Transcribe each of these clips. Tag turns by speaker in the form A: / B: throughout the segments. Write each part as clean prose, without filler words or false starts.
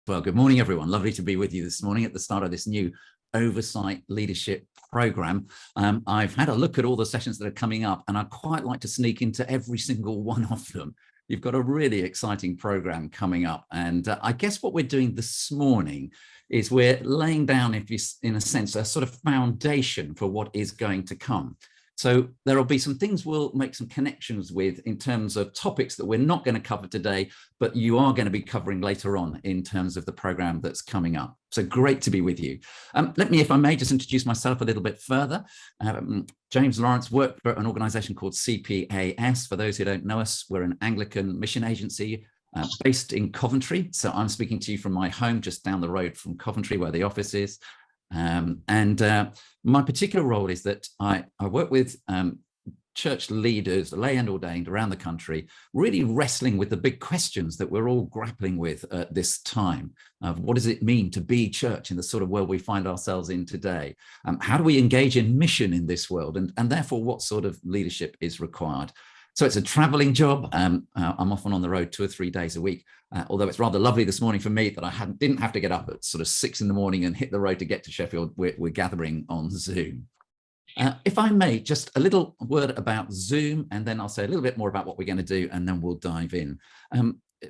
A: Well, good morning, everyone. Lovely to be with you this morning at the start of this new Oversight Leadership Program. I've had a look at all the sessions that are coming up, and I'd quite like to sneak into every single one of them. You've got a really exciting program coming up. And I guess what we're doing this morning is we're laying down, if you, in a sense, a sort of foundation for what is going to come. So there will be some things we'll make some connections with in terms of topics that we're not going to cover today, but you are going to be covering later on in terms of the program that's coming up. So great to be with you. Let me, if I may, just introduce myself a little bit further. James Lawrence worked for an organization called CPAS. For those who don't know us, we're an Anglican mission agency based in Coventry. So I'm speaking to you from my home just down the road from Coventry, where the office is. My particular role is that I work with church leaders, lay and ordained around the country, really wrestling with the big questions that we're all grappling with at this time. What does it mean to be church in the sort of world we find ourselves in today? How do we engage in mission in this world? And therefore, what sort of leadership is required? So it's a traveling job. I'm often on the road 2 or 3 days a week, although it's rather lovely this morning for me that I didn't have to get up at sort of 6 in the morning and hit the road to get to Sheffield. We're gathering on Zoom. If I may, just a little word about Zoom, and then I'll say a little bit more about what we're going to do, and then we'll dive in.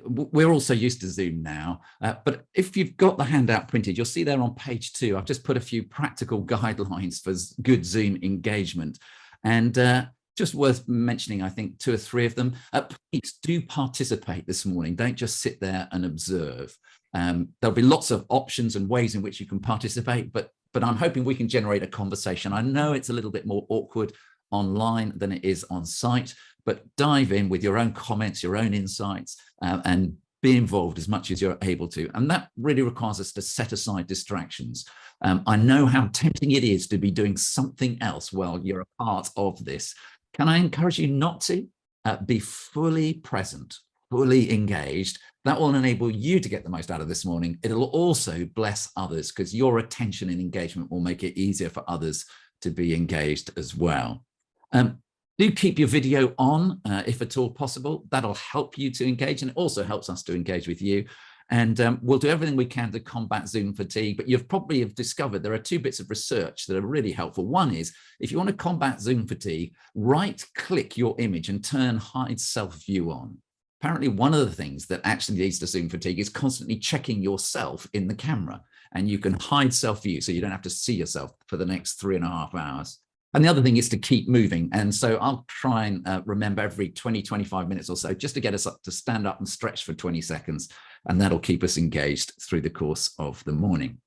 A: We're also used to Zoom now, but if you've got the handout printed, you'll see there on page 2, I've just put a few practical guidelines for good Zoom engagement. And just worth mentioning, I think 2 or 3 of them. Please do participate this morning. Don't just sit there and observe. There'll be lots of options and ways in which you can participate, but I'm hoping we can generate a conversation. I know it's a little bit more awkward online than it is on site, but dive in with your own comments, your own insights, and be involved as much as you're able to. And that really requires us to set aside distractions. I know how tempting it is to be doing something else while you're a part of this. Can I encourage you not to? Be fully present, fully engaged. That will enable you to get the most out of this morning. It'll also bless others, because your attention and engagement will make it easier for others to be engaged as well. Do keep your video on if at all possible. That'll help you to engage, and it also helps us to engage with you. And we'll do everything we can to combat Zoom fatigue, but you've probably have discovered there are 2 bits of research that are really helpful. One is, if you want to combat Zoom fatigue, right-click your image and turn hide self-view on. Apparently, one of the things that actually leads to Zoom fatigue is constantly checking yourself in the camera, and you can hide self-view so you don't have to see yourself for the next 3.5 hours. And the other thing is to keep moving. And so I'll try and remember every 20, 25 minutes or so, just to get us up to stand up and stretch for 20 seconds. And that'll keep us engaged through the course of the morning.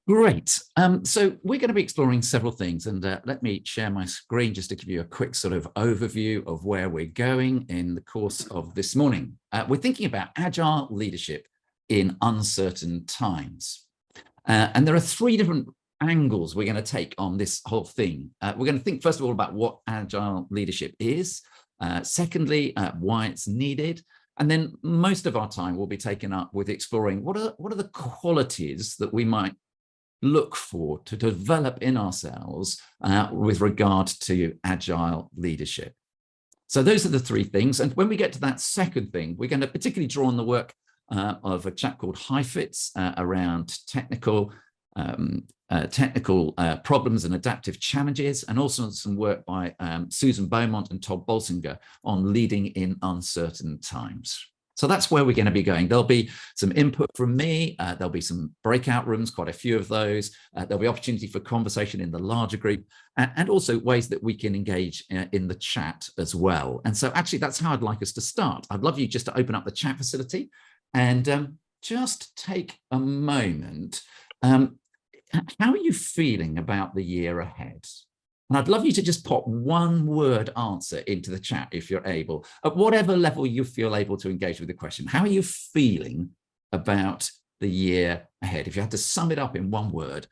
A: Great. So we're going to be exploring several things. And let me share my screen just to give you a quick sort of overview of where we're going in the course of this morning. We're thinking about agile leadership in uncertain times. And there are 3 different angles we're going to take on this whole thing. We're going to think, first of all, about what agile leadership is. Secondly, why it's needed. And then most of our time will be taken up with exploring what are the qualities that we might look for to develop in ourselves with regard to agile leadership. So those are the 3 things. And when we get to that second thing, we're going to particularly draw on the work of a chap called Heifetz around technical problems and adaptive challenges, and also some work by Susan Beaumont and Todd Bolsinger on leading in uncertain times. So that's where we're going to be going. There'll be some input from me. There'll be some breakout rooms, quite a few of those. There'll be opportunity for conversation in the larger group, and also ways that we can engage in the chat as well. And so actually, that's how I'd like us to start. I'd love you just to open up the chat facility and just take a moment. How are you feeling about the year ahead? And I'd love you to just pop 1-word answer into the chat if you're able, at whatever level you feel able to engage with the question. How are you feeling about the year ahead? If you had to sum it up in 1 word,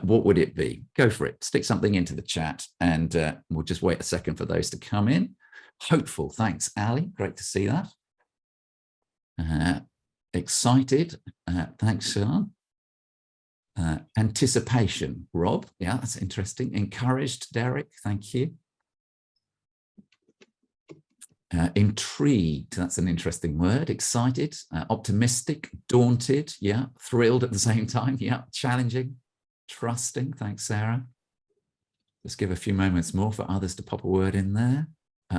A: what would it be? Go for it. Stick something into the chat, and we'll just wait a second for those to come in. Hopeful. Thanks, Ali. Great to see that. Excited. Thanks, Sean. Anticipation, Rob. Yeah, that's interesting. Encouraged, Derek. Thank you. Intrigued, that's an interesting word. Excited, optimistic, daunted, yeah. Thrilled at the same time, yeah. Challenging, trusting, thanks, Sarah. Just give a few moments more for others to pop a word in there.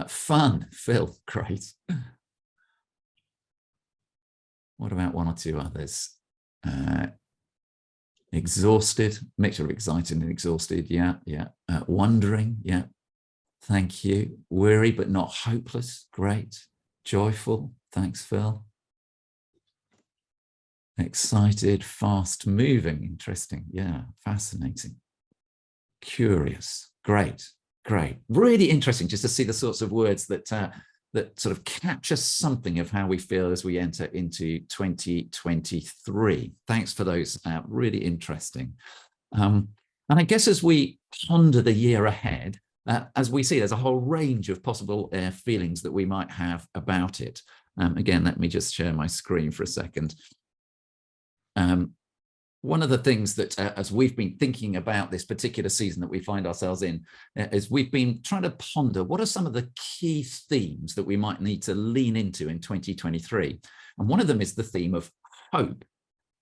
A: Fun, Phil, great. What about one or two others? Exhausted, mixture of excited and exhausted, yeah, yeah. Wondering, yeah. Thank you. Weary but not hopeless, great. Joyful, thanks, Phil. Excited, fast moving, interesting, yeah, fascinating. Curious, great, great. Really interesting just to see the sorts of words that that sort of capture something of how we feel as we enter into 2023. Thanks for those, really interesting. And I guess as we ponder the year ahead, as we see, there's a whole range of possible feelings that we might have about it. Again, let me just share my screen for a second. One of the things that, as we've been thinking about this particular season that we find ourselves in, is we've been trying to ponder what are some of the key themes that we might need to lean into in 2023. And one of them is the theme of hope.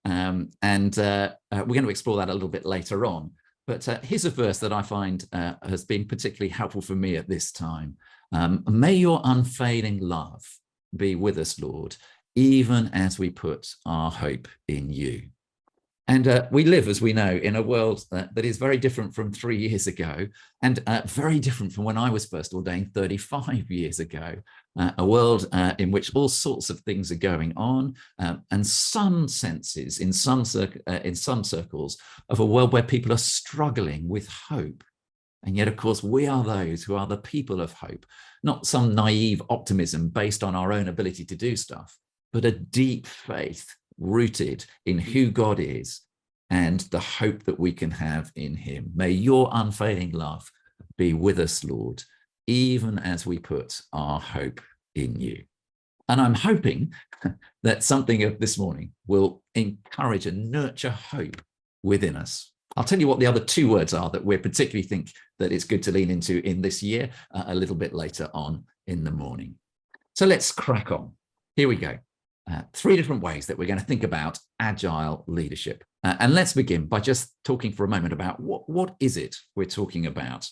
A: We're going to explore that a little bit later on. But here's a verse that I find has been particularly helpful for me at this time. May your unfailing love be with us, Lord, even as we put our hope in you. And we live, as we know, in a world that is very different from 3 years ago, and very different from when I was first ordained 35 years ago. A world in which all sorts of things are going on, and some senses, in some circles, of a world where people are struggling with hope. And yet, of course, we are those who are the people of hope, not some naive optimism based on our own ability to do stuff, but a deep faith rooted in who God is and the hope that we can have in him. May your unfailing love be with us, Lord, even as we put our hope in you. And I'm hoping that something of this morning will encourage and nurture hope within us. I'll tell you what the other two words are that we particularly think that it's good to lean into in this year a little bit later on in the morning. So let's crack on. Here we go. 3 different ways that we're going to think about agile leadership. And let's begin by just talking for a moment about what is it we're talking about.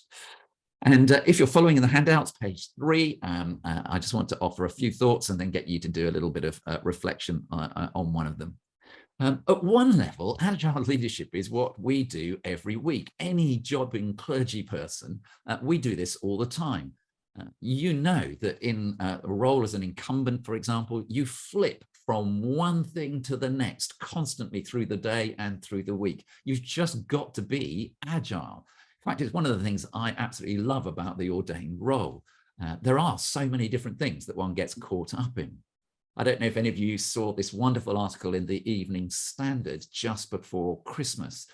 A: And if you're following in the handouts, page 3, I just want to offer a few thoughts and then get you to do a little bit of reflection on one of them. At one level, agile leadership is what we do every week. Any jobbing clergy person, we do this all the time. You know that in a role as an incumbent, for example, you flip from one thing to the next constantly through the day and through the week. You've just got to be agile. In fact, it's one of the things I absolutely love about the ordained role. There are so many different things that one gets caught up in. I don't know if any of you saw this wonderful article in the Evening Standard just before Christmas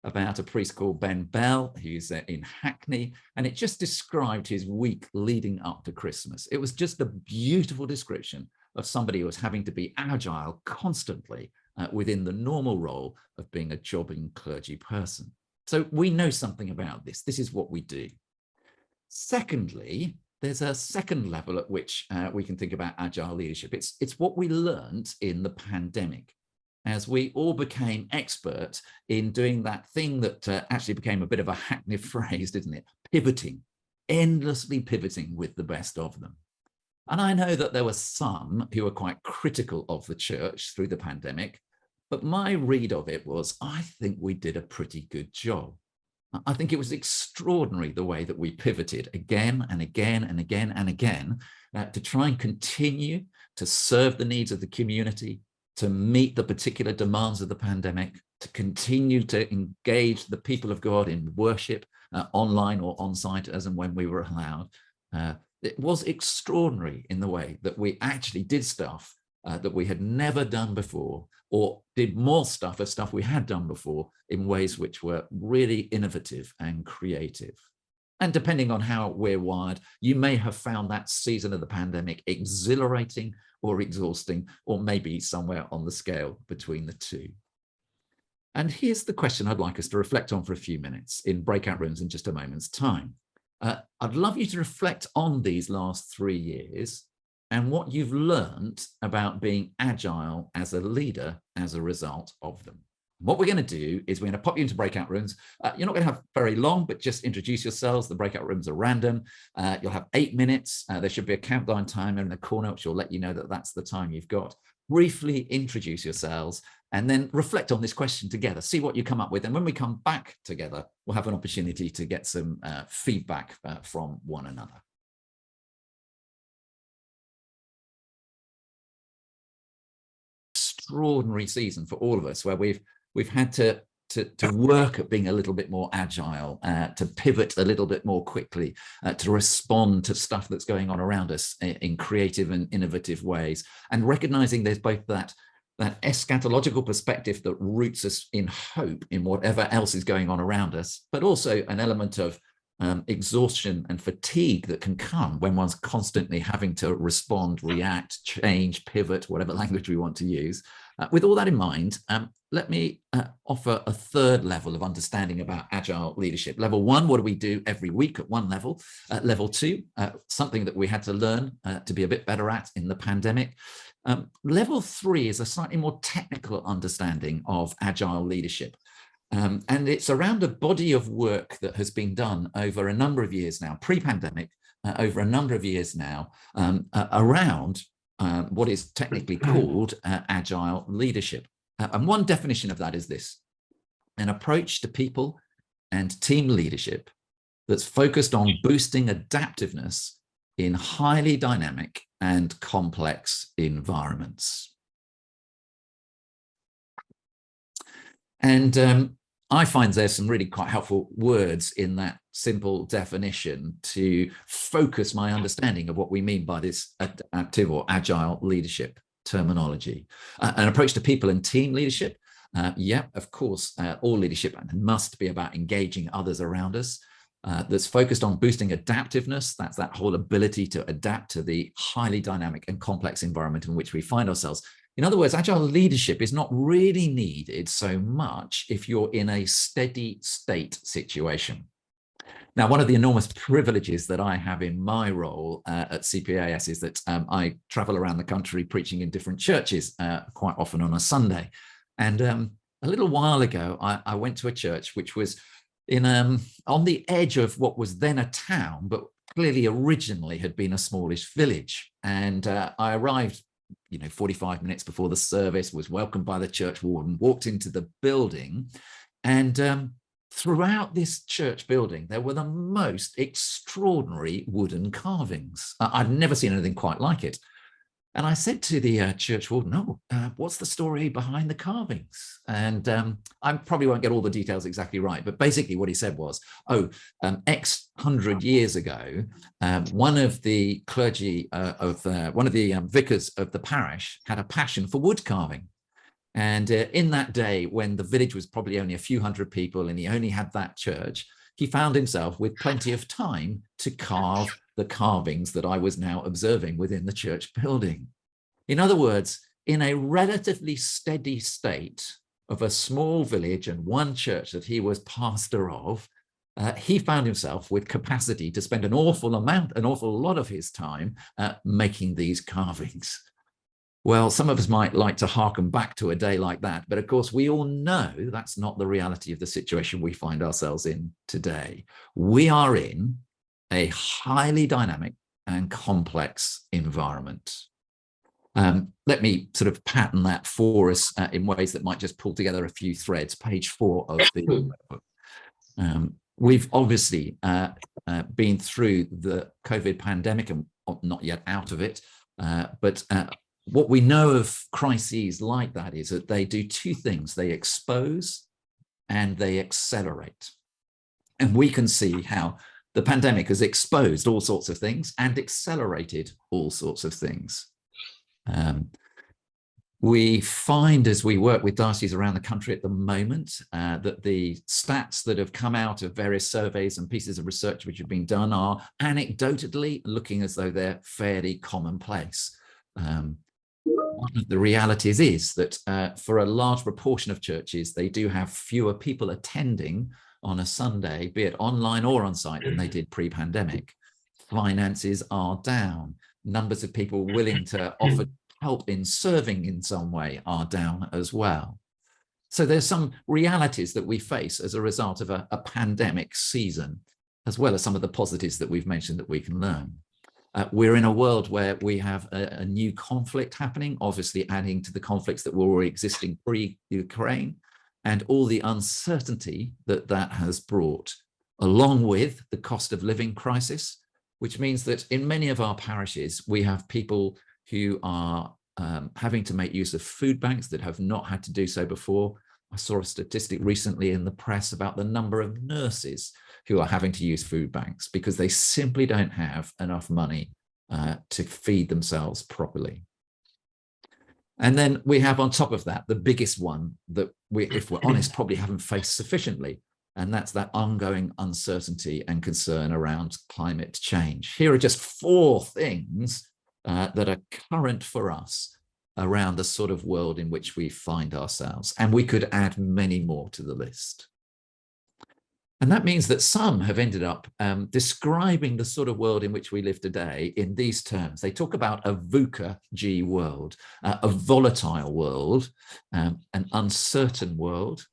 A: about a priest called Ben Bell, who's in Hackney, and it just described his week leading up to Christmas. It was just a beautiful description of somebody who was having to be agile constantly within the normal role of being a jobbing clergy person. So we know something about this. This is what we do. Secondly, there's a second level at which we can think about agile leadership. It's what we learned in the pandemic, as we all became expert in doing that thing that actually became a bit of a hackneyed phrase, didn't it? Pivoting, endlessly pivoting with the best of them. And I know that there were some who were quite critical of the church through the pandemic, but my read of it was, I think we did a pretty good job. I think it was extraordinary the way that we pivoted again and again and again and again to try and continue to serve the needs of the community, to meet the particular demands of the pandemic, to continue to engage the people of God in worship online or on-site as and when we were allowed. It was extraordinary in the way that we actually did stuff that we had never done before, or did more stuff as stuff we had done before in ways which were really innovative and creative. And depending on how we're wired, you may have found that season of the pandemic exhilarating or exhausting, or maybe somewhere on the scale between the two. And here's the question I'd like us to reflect on for a few minutes in breakout rooms in just a moment's time. I'd love you to reflect on these last 3 years and what you've learned about being agile as a leader as a result of them. What we're going to do is we're going to pop you into breakout rooms. You're not going to have very long, but just introduce yourselves. The breakout rooms are random. You'll have 8 minutes. There should be a countdown timer in the corner, which will let you know that that's the time you've got. Briefly introduce yourselves and then reflect on this question together. See what you come up with. And when we come back together, we'll have an opportunity to get some feedback from one another. Extraordinary season for all of us, where we've had to work at being a little bit more agile, to pivot a little bit more quickly, to respond to stuff that's going on around us in creative and innovative ways, and recognizing there's both that eschatological perspective that roots us in hope in whatever else is going on around us, but also an element of exhaustion and fatigue that can come when one's constantly having to respond, react, change, pivot, whatever language we want to use. With all that in mind, let me offer a third level of understanding about agile leadership. Level 1, what do we do every week at one level? Level 2, something that we had to learn to be a bit better at in the pandemic. Level 3 is a slightly more technical understanding of agile leadership. And it's around a body of work that has been done over a number of years now, pre-pandemic, over a number of years now, around what is technically called agile leadership. And one definition of that is this: an approach to people and team leadership that's focused on boosting adaptiveness in highly dynamic and complex environments. And I find there's some really quite helpful words in that simple definition to focus my understanding of what we mean by this adaptive or agile leadership terminology. An approach to people and team leadership. Yeah, of course, all leadership must be about engaging others around us. That's focused on boosting adaptiveness. That's that whole ability to adapt to the highly dynamic and complex environment in which we find ourselves. In other words, agile leadership is not really needed so much if you're in a steady state situation. Now, one of the enormous privileges that I have in my role at CPAS is that I travel around the country preaching in different churches quite often on a Sunday. And a little while ago, I went to a church which was in on the edge of what was then a town, but clearly originally had been a smallish village. And I arrived 45 minutes before the service, was welcomed by the church warden, walked into the building, and throughout this church building, there were the most extraordinary wooden carvings. I'd never seen anything quite like it. And I said to the church warden, "Oh, what's the story behind the carvings?" And I probably won't get all the details exactly right, but basically what he said was, X 100 years ago, one of the clergy one of the vicars of the parish had a passion for wood carving. And in that day, when the village was probably only a few hundred people and he only had that church, he found himself with plenty of time to carve the carvings that I was now observing within the church building. In other words, in a relatively steady state of a small village and one church that he was pastor of, he found himself with capacity to spend an awful lot of his time making these carvings. Well, some of us might like to harken back to a day like that, but of course we all know that's not the reality of the situation we find ourselves in today. We are in a highly dynamic and complex environment. Let me sort of pattern that for us in ways that might just pull together a few threads. Page 4 of the book. We've obviously been through the COVID pandemic and not yet out of it, but what we know of crises like that is that they do two things. They expose and they accelerate. And we can see how the pandemic has exposed all sorts of things and accelerated all sorts of things. We find as we work with dioceses around the country at the moment that the stats that have come out of various surveys and pieces of research which have been done are anecdotally looking as though they're fairly commonplace. One of the realities is that for a large proportion of churches, they do have fewer people attending on a Sunday, be it online or on site, than they did pre-pandemic. Finances are down. Numbers of people willing to offer help in serving in some way are down as well. So there's some realities that we face as a result of a pandemic season, as well as some of the positives that we've mentioned that we can learn. We're in a world where we have a new conflict happening, obviously adding to the conflicts that were already existing pre-Ukraine, and all the uncertainty that that has brought, along with the cost of living crisis, which means that in many of our parishes, we have people who are having to make use of food banks that have not had to do so before. I saw a statistic recently in the press about the number of nurses who are having to use food banks because they simply don't have enough money to feed themselves properly. And then we have on top of that, the biggest one that we, if we're honest, probably haven't faced sufficiently. And that's that ongoing uncertainty and concern around climate change. Here are just 4 things that are current for us around the sort of world in which we find ourselves. And we could add many more to the list. And that means that some have ended up describing the sort of world in which we live today in these terms. They talk about a VUCA-G world, a volatile world, an uncertain world,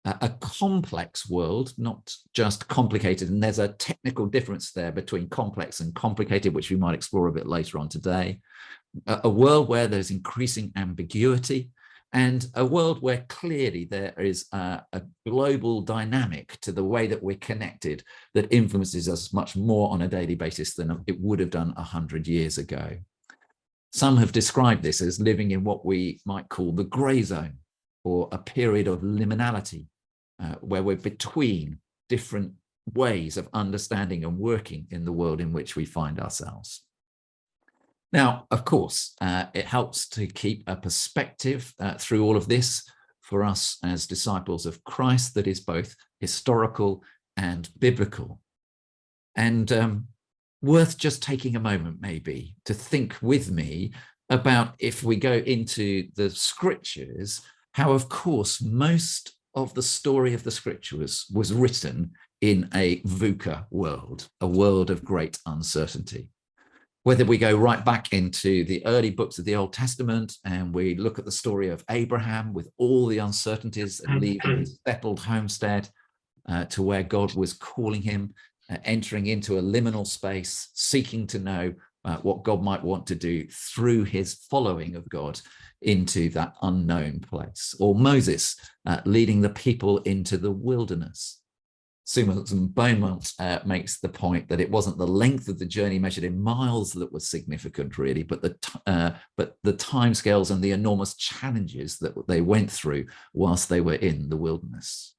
A: a complex world, not just complicated. And there's a technical difference there between complex and complicated, which we might explore a bit later on today. A world where there's increasing ambiguity, and a world where clearly there is a global dynamic to the way that we're connected that influences us much more on a daily basis than it would have done 100 years ago. Some have described this as living in what we might call the grey zone, or a period of liminality, where we're between different ways of understanding and working in the world in which we find ourselves. Now, of course, it helps to keep a perspective through all of this for us as disciples of Christ that is both historical and biblical. And worth just taking a moment maybe to think with me about, if we go into the scriptures, how of course most of the story of the scriptures was written in a VUCA world, a world of great uncertainty. Whether we go right back into the early books of the Old Testament and we look at the story of Abraham with all the uncertainties and leaving his settled homestead to where God was calling him, entering into a liminal space, seeking to know what God might want to do through his following of God into that unknown place. Or Moses leading the people into the wilderness. Susan Beaumont makes the point that it wasn't the length of the journey measured in miles that was significant, really, but the timescales and the enormous challenges that they went through whilst they were in the wilderness.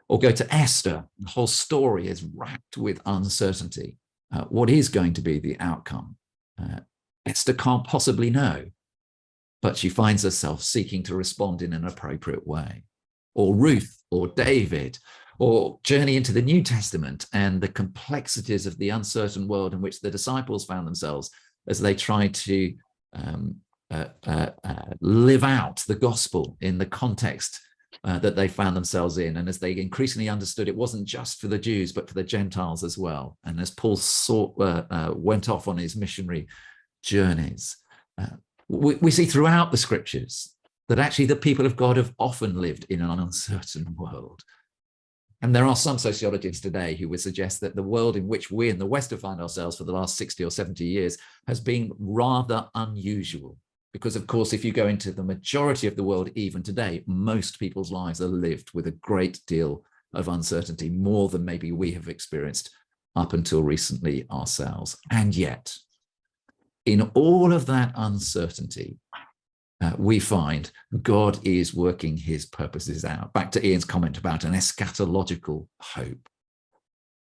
A: Or go to Esther. The whole story is wrapped with uncertainty. What is going to be the outcome? Esther can't possibly know, but she finds herself seeking to respond in an appropriate way. Or Ruth, or David, or journey into the New Testament and the complexities of the uncertain world in which the disciples found themselves as they tried to live out the gospel in the context that they found themselves in. And as they increasingly understood it wasn't just for the Jews, but for the Gentiles as well. And as Paul went off on his missionary journeys, we see throughout the scriptures that actually the people of God have often lived in an uncertain world. And there are some sociologists today who would suggest that the world in which we in the West have found ourselves for the last 60 or 70 years has been rather unusual. Because, of course, if you go into the majority of the world, even today, most people's lives are lived with a great deal of uncertainty, more than maybe we have experienced up until recently ourselves. And yet, in all of that uncertainty, we find God is working his purposes out. Back to Ian's comment about an eschatological hope.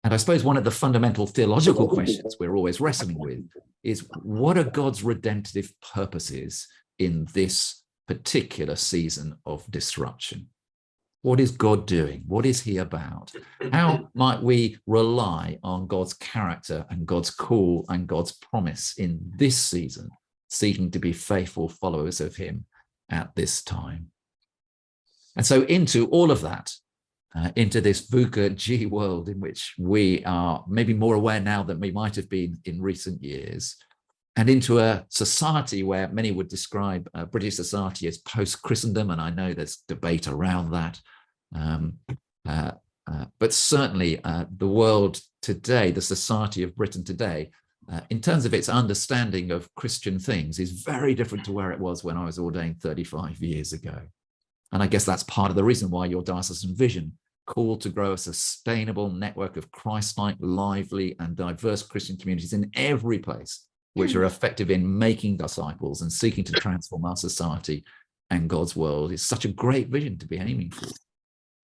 A: And I suppose one of the fundamental theological questions we're always wrestling with is, what are God's redemptive purposes in this particular season of disruption? What is God doing? What is he about? How might we rely on God's character and God's call and God's promise in this season, seeking to be faithful followers of him at this time? And so into all of that, into this VUCA-G world in which we are maybe more aware now than we might have been in recent years, and into a society where many would describe British society as post-Christendom, and I know there's debate around that. But certainly the world today, the society of Britain today, in terms of its understanding of Christian things, is very different to where it was when I was ordained 35 years ago. And I guess that's part of the reason why your diocesan vision called to grow a sustainable network of Christ-like, lively and diverse Christian communities in every place, which are effective in making disciples and seeking to transform our society and God's world, is such a great vision to be aiming for,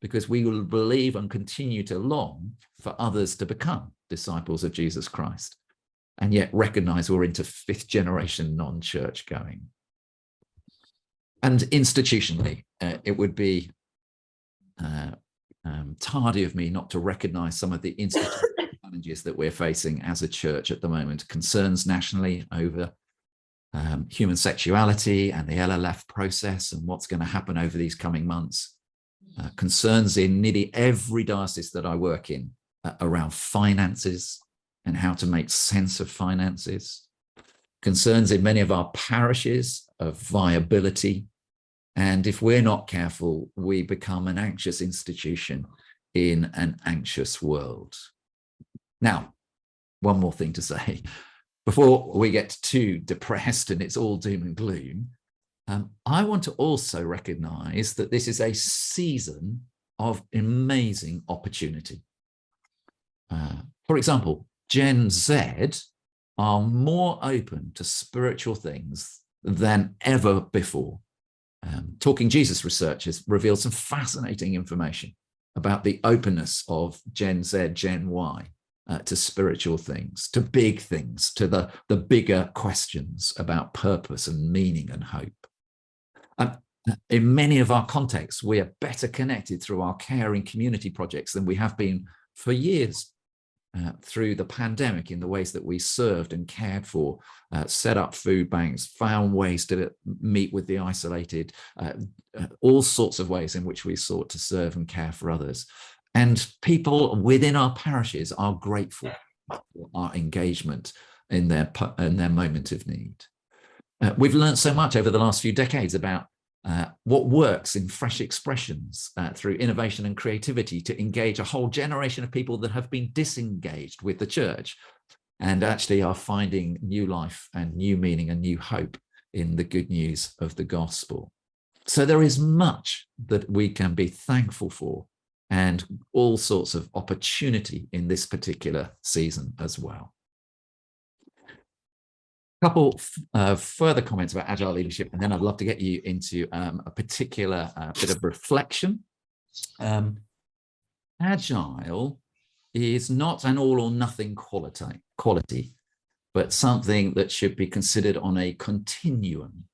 A: because we will believe and continue to long for others to become disciples of Jesus Christ, and yet recognize we're into fifth generation non-church going. And institutionally, it would be tardy of me not to recognize some of the institutional challenges that we're facing as a church at the moment. Concerns nationally over human sexuality and the LLF process and what's going to happen over these coming months. Concerns in nearly every diocese that I work in around finances and how to make sense of finances. Concerns in many of our parishes of viability. And if we're not careful, we become an anxious institution in an anxious world. Now, one more thing to say before we get too depressed and it's all doom and gloom. I want to also recognize that this is a season of amazing opportunity. For example, Gen Z are more open to spiritual things than ever before. Talking Jesus research has revealed some fascinating information about the openness of Gen Z, Gen Y to spiritual things, to big things, to the bigger questions about purpose and meaning and hope. In many of our contexts, we are better connected through our caring community projects than we have been for years. Through the pandemic, in the ways that we served and cared for, set up food banks, found ways to meet with the isolated, all sorts of ways in which we sought to serve and care for others. And people within our parishes are grateful for our engagement in their moment of need. We've learned so much over the last few decades about what works in fresh expressions through innovation and creativity to engage a whole generation of people that have been disengaged with the church and actually are finding new life and new meaning and new hope in the good news of the gospel. So there is much that we can be thankful for and all sorts of opportunity in this particular season as well. Couple further comments about agile leadership, and then I'd love to get you into a particular bit of reflection. Agile is not an all or nothing quality, but something that should be considered on a continuum,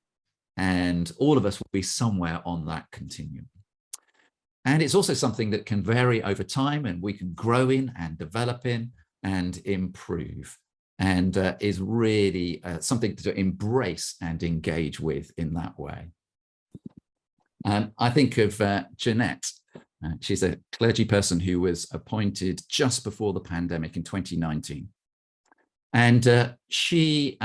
A: and all of us will be somewhere on that continuum. And it's also something that can vary over time, and we can grow in and develop in and improve, and is really something to embrace and engage with in that way. I think of Jeanette. She's a clergy person who was appointed just before the pandemic in 2019. And she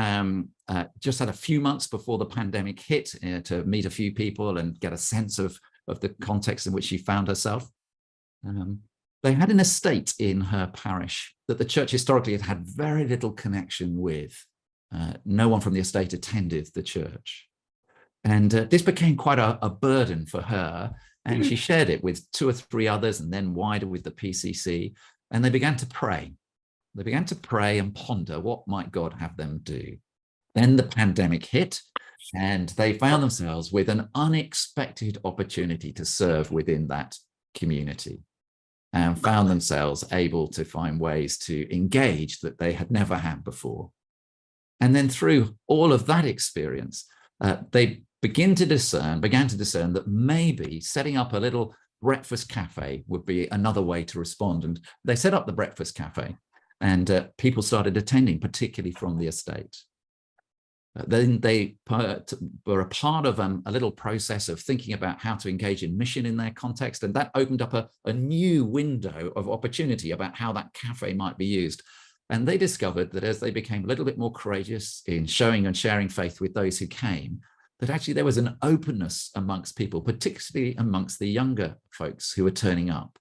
A: just had a few months before the pandemic hit to meet a few people and get a sense of the context in which she found herself. They had an estate in her parish that the church historically had very little connection with. No one from the estate attended the church. And this became quite a burden for her. And she shared it with 2 or 3 others and then wider with the PCC. And they began to pray. They began to pray and ponder what might God have them do. Then the pandemic hit and they found themselves with an unexpected opportunity to serve within that community, and found themselves able to find ways to engage that they had never had before. And then through all of that experience, they began to discern that maybe setting up a little breakfast cafe would be another way to respond. And they set up the breakfast cafe, and people started attending, particularly from the estate. Then they were a part of a little process of thinking about how to engage in mission in their context, and that opened up a new window of opportunity about how that cafe might be used. And they discovered that as they became a little bit more courageous in showing and sharing faith with those who came, that actually there was an openness amongst people, particularly amongst the younger folks who were turning up.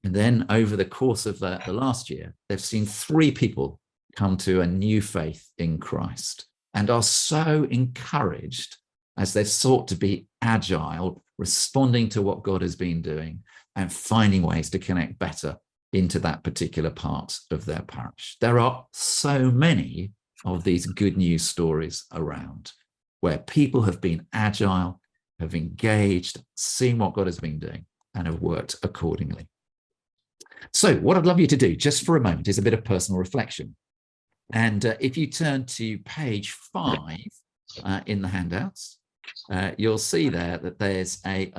A: And then over the course of the last year, they've seen 3 people come to a new faith in Christ and are so encouraged as they've sought to be agile, responding to what God has been doing and finding ways to connect better into that particular part of their parish. There are so many of these good news stories around where people have been agile, have engaged, seen what God has been doing, and have worked accordingly. So what I'd love you to do just for a moment is a bit of personal reflection. And if you turn to page 5 in the handouts, you'll see there that there's a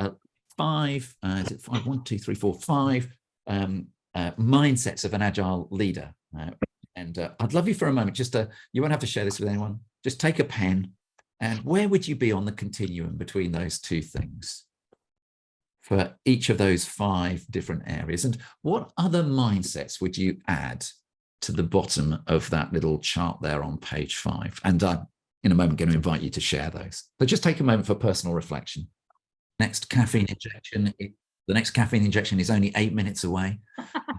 A: 5, is it 5? 1, 2, 3, 4, 5 mindsets of an agile leader. And I'd love you for a moment, just to, you won't have to share this with anyone, just take a pen, and where would you be on the continuum between those 2 things for each of those 5 different areas? And what other mindsets would you add to the bottom of that little chart there on page 5? And I'm in a moment going to invite you to share those. So just take a moment for personal reflection. Next caffeine injection. The next caffeine injection is only 8 minutes away.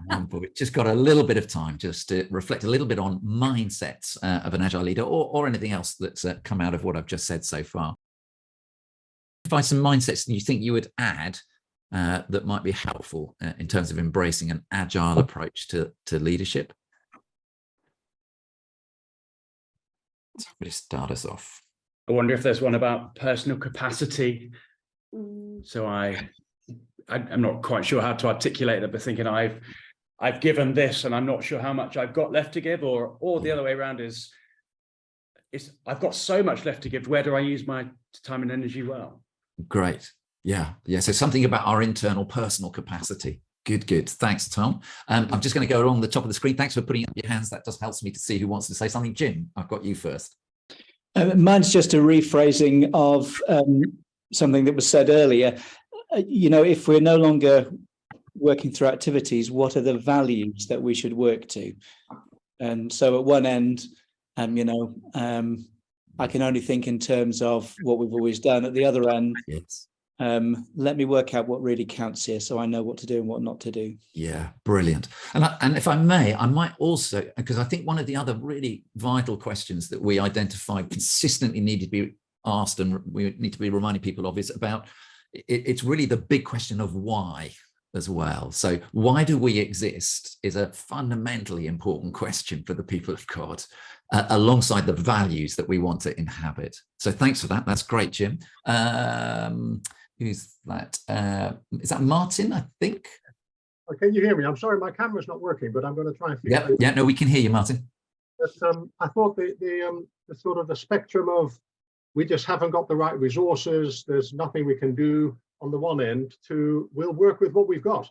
A: But we've just got a little bit of time just to reflect a little bit on mindsets of an agile leader, or anything else that's come out of what I've just said so far. Find some mindsets that you think you would add that might be helpful in terms of embracing an agile approach to leadership. Somebody start us off.
B: I wonder if there's one about personal capacity. So I'm not quite sure how to articulate that, but thinking I've given this and I'm not sure how much I've got left to give, or the other way around is I've got so much left to give. Where do I use my time and energy well?
A: Great. Yeah. So something about our internal personal capacity. Good. Thanks, Tom. I'm just going to go along the top of the screen. Thanks for putting up your hands. That just helps me to see who wants to say something. Jim, I've got you first.
C: Mine's just a rephrasing of something that was said earlier. If we're no longer working through activities, what are the values that we should work to? And so at one end, I can only think in terms of what we've always done. At the other end,
A: yes.
C: Let me work out what really counts here so I know what to do and what not to do.
A: Yeah, brilliant. And if I may, I might also, because I think one of the other really vital questions that we identified consistently needed to be asked, and we need to be reminding people of, is about, it's really the big question of why as well. So why do we exist is a fundamentally important question for the people of God, alongside the values that we want to inhabit. So thanks for that. That's great, Jim. Who's that? Is that Martin, I think?
D: Oh, can you hear me? I'm sorry, my camera's not working, but I'm going to try and figure it out.
A: No, we can hear you, Martin.
D: But, I thought the sort of the spectrum of, we just haven't got the right resources, there's nothing we can do on the one end, to we'll work with what we've got.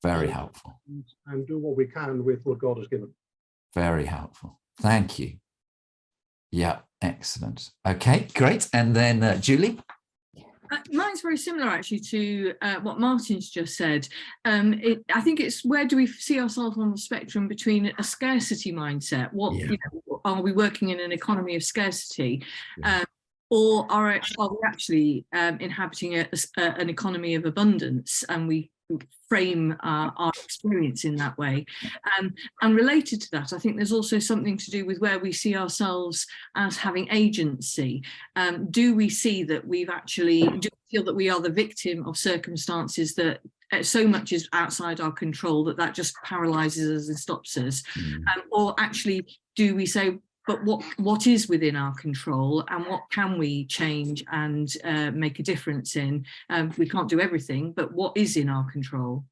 A: Very helpful.
D: And do what we can with what God has given.
A: Very helpful. Thank you. Yeah, excellent. Okay, great. And then Julie?
E: Mine's very similar actually to what Martin's just said. I think it's, where do we see ourselves on the spectrum between a scarcity mindset? Are we working in an economy of scarcity? Or are we actually inhabiting an economy of abundance, and we frame our experience in that way? And related to that, I think there's also something to do with where we see ourselves as having agency. Do we see that do we feel that we are the victim of circumstances that so much is outside our control that just paralyzes us and stops us? Or actually, do we say, but what is within our control, and what can we change and make a difference in? We can't do everything, but what is in our control?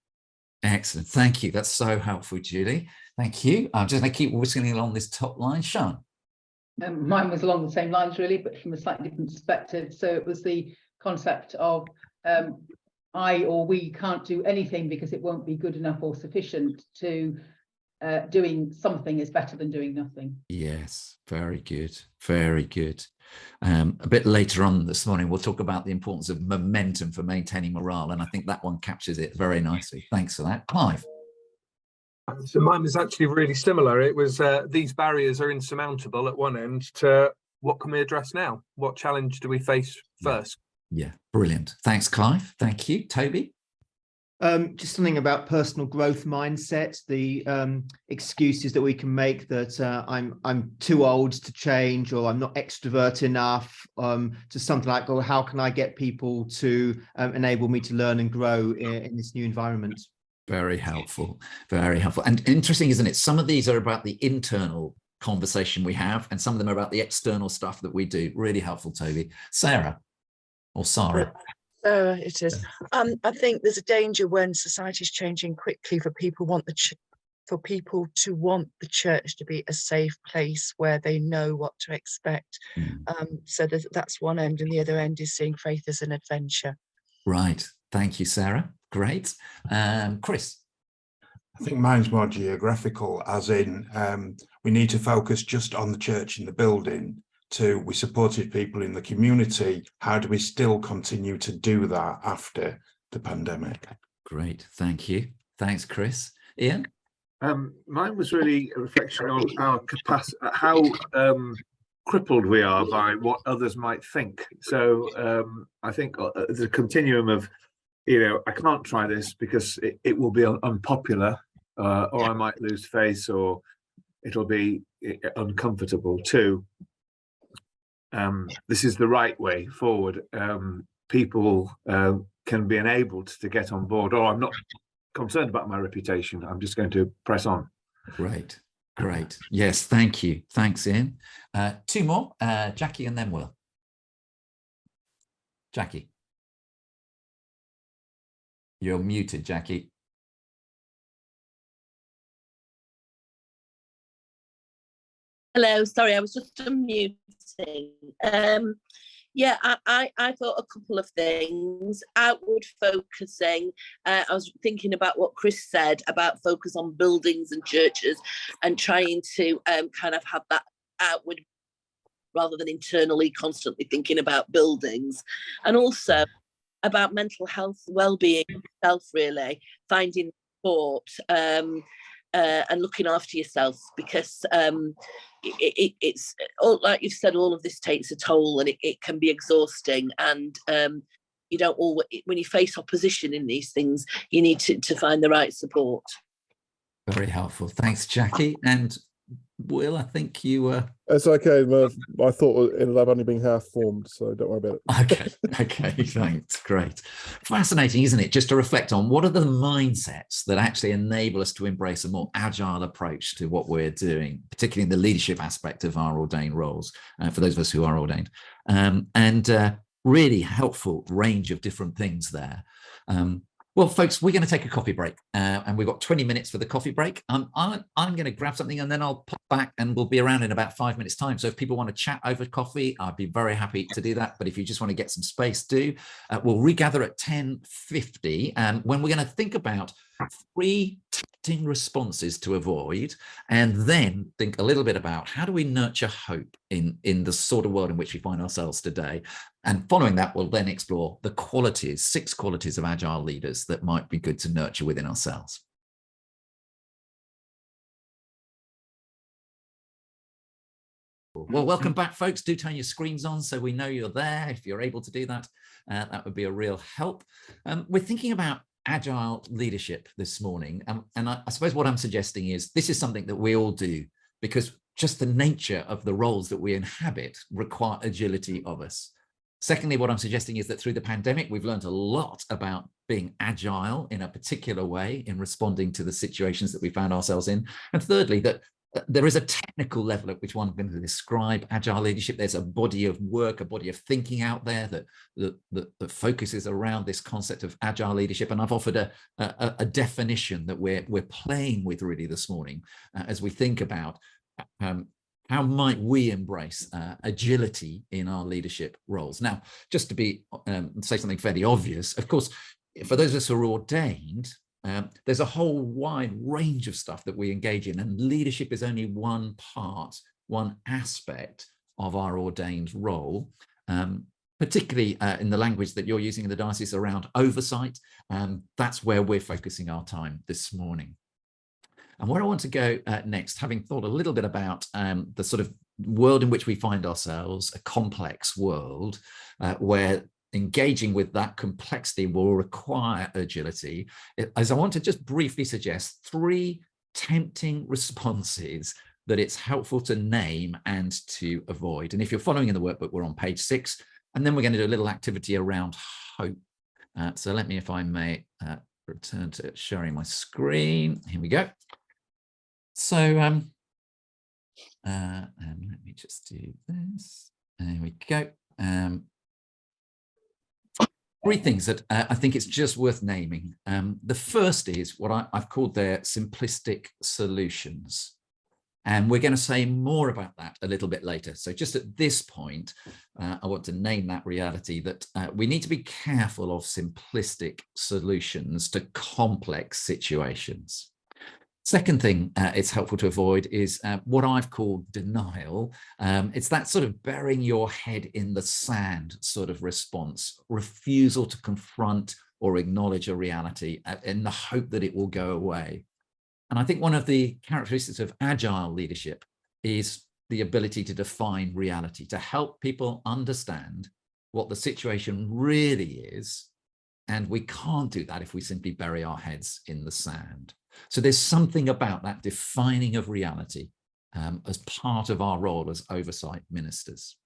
A: Excellent. Thank you. That's so helpful, Julie. Thank you. I'm just going to keep whistling along this top line. Sean?
F: Mine was along the same lines, really, but from a slightly different perspective. So it was the concept of I or we can't do anything because it won't be good enough or sufficient, to doing something is better than doing nothing.
A: Yes, very good. Very good. A bit later on this morning, we'll talk about the importance of momentum for maintaining morale, and I think that one captures it very nicely. Thanks for that. Clive?
G: So mine was actually really similar. It was these barriers are insurmountable at one end to what can we address now? What challenge do we face first?
A: Yeah, brilliant. Thanks, Clive. Thank you. Toby?
H: Just something about personal growth mindset, the excuses that we can make that I'm too old to change, or I'm not extrovert enough, to something like, oh, how can I get people to enable me to learn and grow in this new environment?
A: Very helpful, very helpful. And interesting, isn't it? Some of these are about the internal conversation we have, and some of them are about the external stuff that we do. Really helpful, Toby. Sarah, or Sarah?
I: It is. I think there's a danger when society is changing quickly for people to want the church to be a safe place where they know what to expect. So that's one end, and the other end is seeing faith as an adventure.
A: Right. Thank you, Sarah. Great. Chris?
J: I think mine's more geographical, as in we need to focus just on the church in the building. We supported people in the community. How do we still continue to do that after the pandemic?
A: Great. Thank you. Thanks, Chris. Ian?
G: Mine was really a reflection on our capacity, how crippled we are by what others might think. So I think there's a continuum of, I can't try this because it will be unpopular, or I might lose face, or it'll be uncomfortable too. This is the right way forward. People can be enabled to get on board. Oh, I'm not concerned about my reputation. I'm just going to press on.
A: Great, great. Yes, thank you. Thanks, Ian. Two more, Jackie and then Will. Jackie. You're muted, Jackie.
K: Hello, sorry, I was just unmuting. Yeah, I thought a couple of things. Outward focusing. I was thinking about what Chris said about focus on buildings and churches, and trying to kind of have that outward rather than internally constantly thinking about buildings. And also about mental health, well-being, self, really, finding support and looking after yourself, because it's all, like you've said, all of this takes a toll, and it can be exhausting, and you don't always, when you face opposition in these things, you need to find the right support.
A: Very helpful. Thanks, Jackie. And Will, I think you were...
L: It's okay. I thought it'll have only been half formed, so don't worry about
A: it. Okay, thanks. Great. Fascinating, isn't it? Just to reflect on what are the mindsets that actually enable us to embrace a more agile approach to what we're doing, particularly in the leadership aspect of our ordained roles, for those of us who are ordained. And really helpful range of different things there. Well, folks, we're going to take a coffee break, and we've got 20 minutes for the coffee break. I'm going to grab something, and then I'll pop back, and we'll be around in about 5 minutes' time. So if people want to chat over coffee, I'd be very happy to do that. But if you just want to get some space, do. We'll regather at 10:50, when we're going to think about 3 tempting responses to avoid, and then think a little bit about how do we nurture hope in the sort of world in which we find ourselves today. And following that, we'll then explore the qualities, 6 qualities of agile leaders that might be good to nurture within ourselves. Well, welcome back, folks. Do turn your screens on so we know you're there. If you're able to do that, that would be a real help. We're thinking about agile leadership this morning. And I suppose what I'm suggesting is this is something that we all do, because just the nature of the roles that we inhabit require agility of us. Secondly, what I'm suggesting is that through the pandemic, we've learned a lot about being agile in a particular way in responding to the situations that we found ourselves in. And thirdly, that there is a technical level at which one can describe agile leadership. There's a body of work, a body of thinking out there that focuses around this concept of agile leadership. And I've offered a definition that we're playing with really this morning as we think about how might we embrace agility in our leadership roles? Now, just to say something fairly obvious, of course, for those of us who are ordained, there's a whole wide range of stuff that we engage in, and leadership is only one part, one aspect of our ordained role, particularly in the language that you're using in the diocese around oversight. That's where we're focusing our time this morning. And where I want to go next, having thought a little bit about the sort of world in which we find ourselves, a complex world where engaging with that complexity will require agility, as I want to just briefly suggest 3 tempting responses that it's helpful to name and to avoid. And if you're following in the workbook, we're on page 6, and then we're going to do a little activity around hope. So let me, if I may, return to sharing my screen. Here we go. So and let me just do this. There we go. 3 things that I think it's just worth naming. The first is what I've called their simplistic solutions. And we're going to say more about that a little bit later. So just at this point, I want to name that reality that we need to be careful of simplistic solutions to complex situations. Second thing it's helpful to avoid is what I've called denial. It's that sort of burying your head in the sand sort of response, refusal to confront or acknowledge a reality in the hope that it will go away. And I think one of the characteristics of agile leadership is the ability to define reality, to help people understand what the situation really is. And we can't do that if we simply bury our heads in the sand. So there's something about that defining of reality as part of our role as oversight ministers.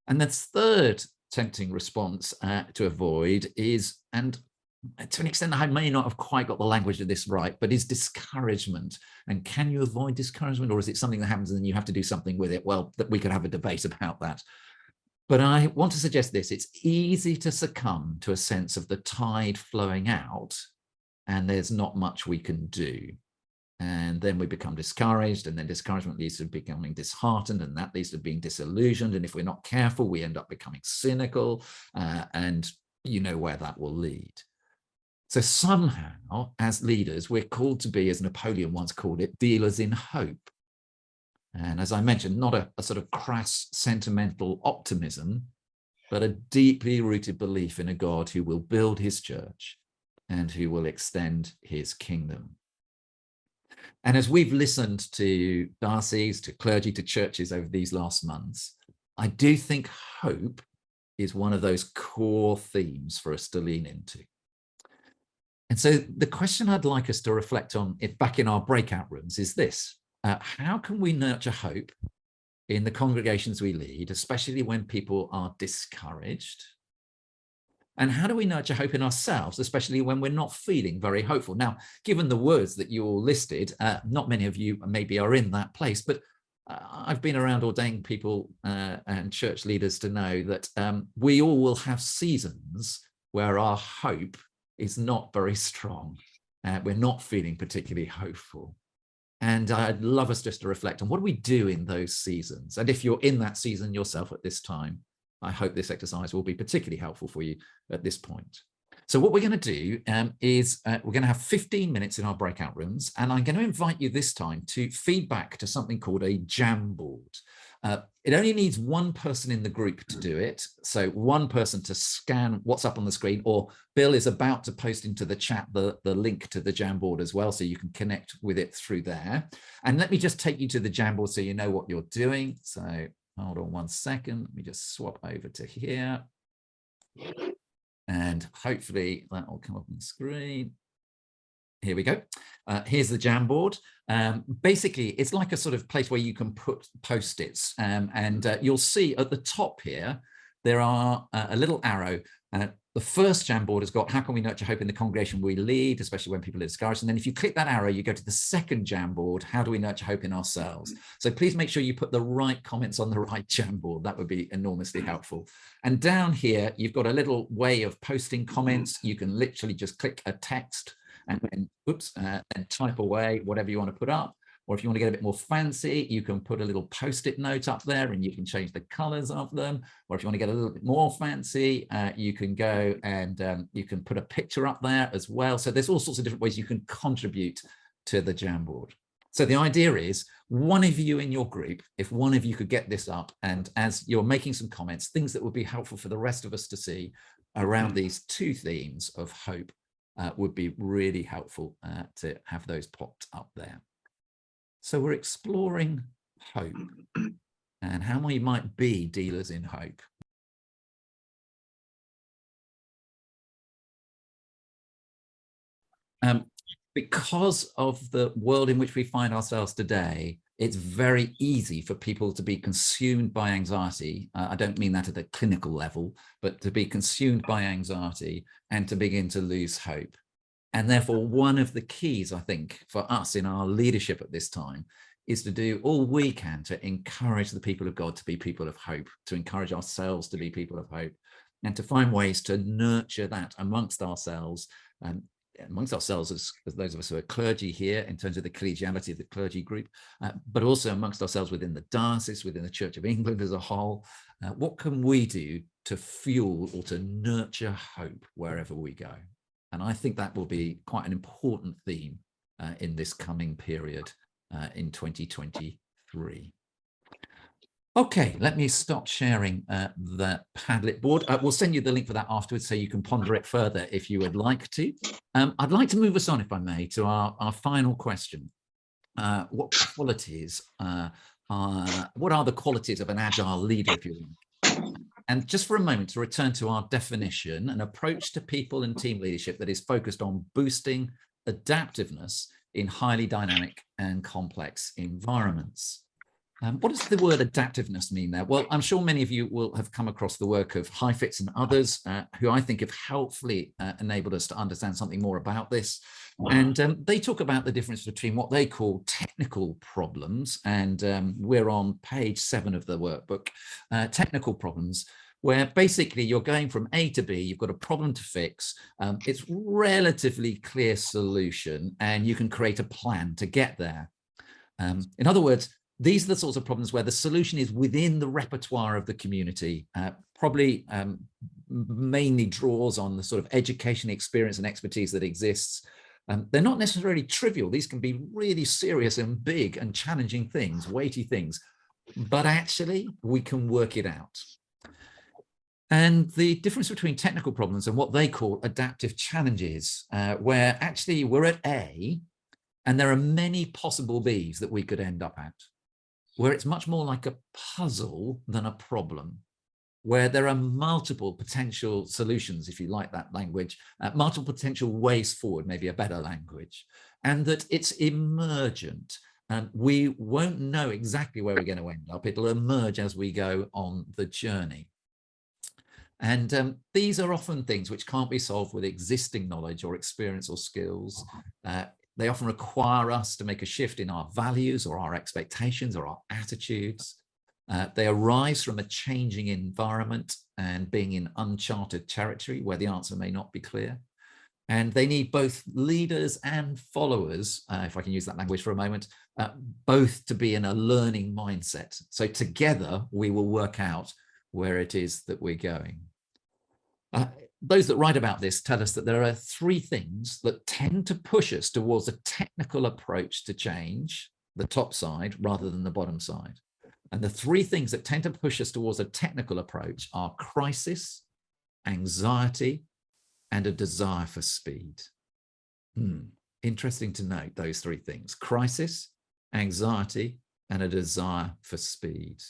A: And the third tempting response to avoid is, and to an extent I may not have quite got the language of this right, but is discouragement. And can you avoid discouragement, or is it something that happens and then you have to do something with it? Well, that we could have a debate about that. But I want to suggest this: it's easy to succumb to a sense of the tide flowing out and there's not much we can do. And then we become discouraged, and then discouragement leads to becoming disheartened, and that leads to being disillusioned. And if we're not careful, we end up becoming cynical, and you know where that will lead. So somehow, as leaders, we're called to be, as Napoleon once called it, dealers in hope. And as I mentioned, not a sort of crass sentimental optimism, but a deeply rooted belief in a God who will build his church and who will extend his kingdom. And as we've listened to dioceses, to clergy, to churches over these last months, I do think hope is one of those core themes for us to lean into. And so the question I'd like us to reflect on back in our breakout rooms is this: how can we nurture hope in the congregations we lead, especially when people are discouraged? And how do we nurture hope in ourselves, especially when we're not feeling very hopeful? Now, given the words that you all listed, not many of you maybe are in that place, but I've been around ordained people and church leaders to know that we all will have seasons where our hope is not very strong. We're not feeling particularly hopeful. And I'd love us just to reflect on what do we do in those seasons? And if you're in that season yourself at this time, I hope this exercise will be particularly helpful for you at this point. So what we're going to do is we're going to have 15 minutes in our breakout rooms, and I'm going to invite you this time to feedback to something called a Jamboard. It only needs one person in the group to do it. So one person to scan what's up on the screen, or Bill is about to post into the chat the link to the Jamboard as well, so you can connect with it through there. And let me just take you to the Jamboard so you know what you're doing. So hold on one second. Let me just swap over to here. And hopefully that will come up on the screen. Here we go. Here's the Jamboard. Basically, it's like a sort of place where you can put Post-its. And you'll see at the top here, there are a little arrow. The first Jamboard has got, how can we nurture hope in the congregation we lead, especially when people are discouraged? And then if you click that arrow, you go to the second Jamboard, how do we nurture hope in ourselves? So please make sure you put the right comments on the right Jamboard. That would be enormously helpful. And down here, you've got a little way of posting comments. You can literally just click a text and then, and type away whatever you want to put up. Or if you want to get a bit more fancy, you can put a little Post-it note up there and you can change the colors of them. Or if you want to get a little bit more fancy, you can go and you can put a picture up there as well. So there's all sorts of different ways you can contribute to the Jamboard. So the idea is, one of you in your group, if one of you could get this up, and as you're making some comments, things that would be helpful for the rest of us to see around these two themes of hope would be really helpful to have those popped up there. So we're exploring hope and how we might be dealers in hope. Because of the world in which we find ourselves today, it's very easy for people to be consumed by anxiety. I don't mean that at a clinical level, but to be consumed by anxiety and to begin to lose hope. And therefore, one of the keys, I think, for us in our leadership at this time is to do all we can to encourage the people of God to be people of hope, to encourage ourselves to be people of hope, and to find ways to nurture that amongst ourselves as those of us who are clergy here in terms of the collegiality of the clergy group, but also amongst ourselves within the diocese, within the Church of England as a whole. What can we do to fuel or to nurture hope wherever we go? And I think that will be quite an important theme in this coming period in 2023. Okay, let me stop sharing the Padlet board. We'll send you the link for that afterwards so you can ponder it further if you would like to. I'd like to move us on, if I may, to our final question. What qualities what are the qualities of an agile leader, if you like? And just for a moment, to return to our definition, an approach to people and team leadership that is focused on boosting adaptiveness in highly dynamic and complex environments. What does the word adaptiveness mean there? Well, I'm sure many of you will have come across the work of Heifetz and others who I think have helpfully enabled us to understand something more about this. And they talk about the difference between what they call technical problems, and we're on page 7 of the workbook, technical problems, where basically you're going from A to B, you've got a problem to fix, it's relatively clear solution, and you can create a plan to get there. In other words, these are the sorts of problems where the solution is within the repertoire of the community, probably mainly draws on the sort of education, experience and expertise that exists. They're not necessarily trivial. These can be really serious and big and challenging things, weighty things, but actually we can work it out. And the difference between technical problems and what they call adaptive challenges, where actually we're at A and there are many possible Bs that we could end up at, where it's much more like a puzzle than a problem, where there are multiple potential solutions, if you like that language, multiple potential ways forward, maybe a better language, and that it's emergent. We won't know exactly where we're going to end up. It'll emerge as we go on the journey. And these are often things which can't be solved with existing knowledge or experience or skills. They often require us to make a shift in our values or our expectations or our attitudes. They arise from a changing environment and being in uncharted territory where the answer may not be clear. And they need both leaders and followers, if I can use that language for a moment, both to be in a learning mindset. So together we will work out where it is that we're going. Those that write about this tell us that there are 3 things that tend to push us towards a technical approach to change, the top side rather than the bottom side. And the 3 things that tend to push us towards a technical approach are crisis, anxiety, and a desire for speed. Interesting to note those 3 things: crisis, anxiety, and a desire for speed.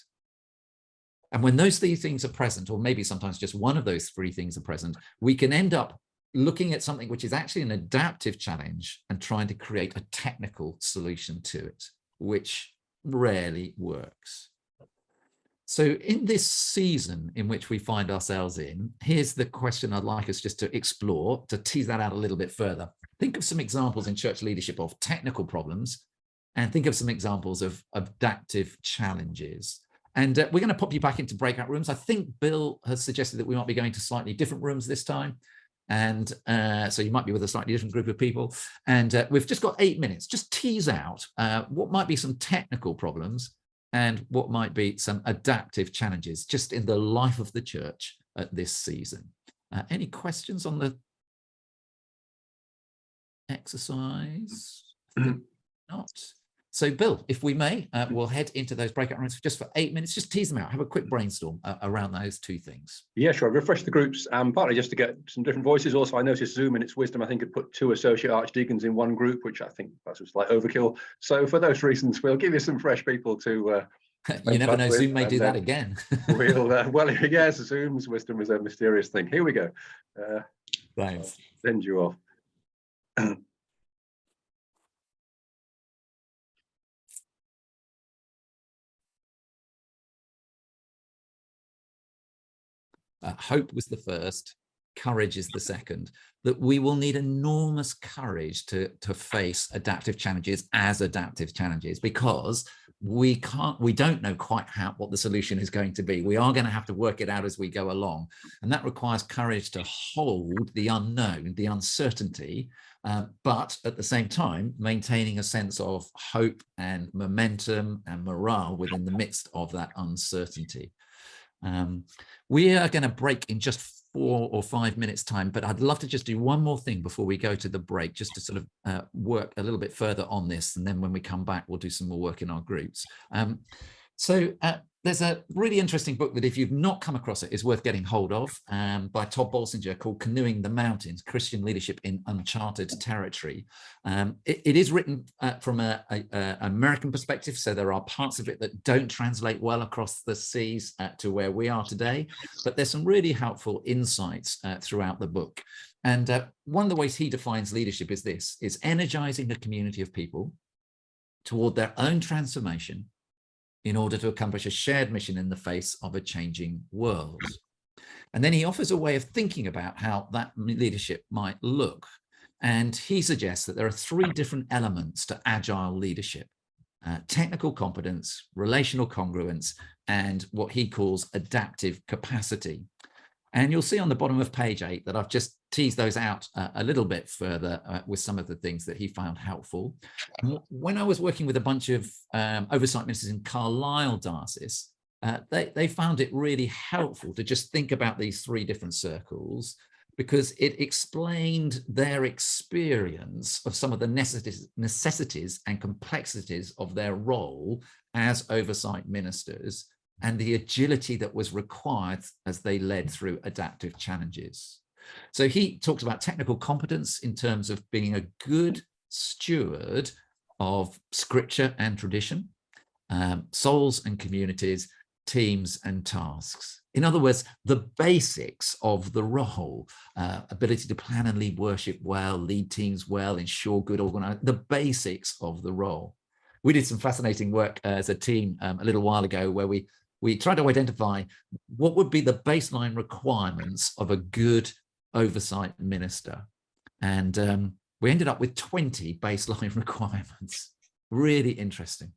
A: And when those 3 things are present, or maybe sometimes just one of those 3 things are present, we can end up looking at something which is actually an adaptive challenge and trying to create a technical solution to it, which rarely works. So in this season in which we find ourselves in, here's the question I'd like us just to explore, to tease that out a little bit further. Think of some examples in church leadership of technical problems, and think of some examples of adaptive challenges. And we're going to pop you back into breakout rooms. I think Bill has suggested that we might be going to slightly different rooms this time. And so you might be with a slightly different group of people. And we've just got 8 minutes. Just tease out what might be some technical problems and what might be some adaptive challenges just in the life of the church at this season. Any questions on the exercise? Not. So Bill, if we may, we'll head into those breakout rooms just for 8 minutes, just tease them out, have a quick brainstorm around those two things.
M: Yeah, sure. Refresh the groups, partly just to get some different voices. Also, I noticed Zoom in its wisdom, I think, had put 2 associate archdeacons in one group, which I think that's just like overkill. So for those reasons, we'll give you some fresh people to
A: you never know, Zoom may do that again.
M: We'll well, yes, Zoom's wisdom is a mysterious thing. Here we go.
A: Thanks.
M: Send you off.
A: Hope was the first, courage is the second, that we will need enormous courage to face adaptive challenges as adaptive challenges, because we don't know quite what the solution is going to be. We are going to have to work it out as we go along. And that requires courage to hold the unknown, the uncertainty, but at the same time, maintaining a sense of hope and momentum and morale within the midst of that uncertainty. We are going to break in just 4 or 5 minutes time, but I'd love to just do one more thing before we go to the break, just to sort of work a little bit further on this. And then when we come back, we'll do some more work in our groups. So there's a really interesting book that if you've not come across it, is worth getting hold of, by Todd Bolsinger, called Canoeing the Mountains, Christian Leadership in Uncharted Territory. It is written from an American perspective, so there are parts of it that don't translate well across the seas to where we are today, but there's some really helpful insights throughout the book. And one of the ways he defines leadership is this, is energizing a community of people toward their own transformation in order to accomplish a shared mission in the face of a changing world. And then he offers a way of thinking about how that leadership might look. And he suggests that there are 3 different elements to agile leadership: technical competence, relational congruence, and what he calls adaptive capacity. And you'll see on the bottom of page 8 that I've just teased those out a little bit further with some of the things that he found helpful. When I was working with a bunch of oversight ministers in Carlisle Diocese, they found it really helpful to just think about these 3 different circles, because it explained their experience of some of the necessities and complexities of their role as oversight ministers, and the agility that was required as they led through adaptive challenges. So he talks about technical competence in terms of being a good steward of scripture and tradition, souls and communities, teams and tasks. In other words, the basics of the role, ability to plan and lead worship well, lead teams well, ensure good organization, the basics of the role. We did some fascinating work as a team a little while ago where we tried to identify what would be the baseline requirements of a good oversight minister. And we ended up with 20 baseline requirements. Really interesting.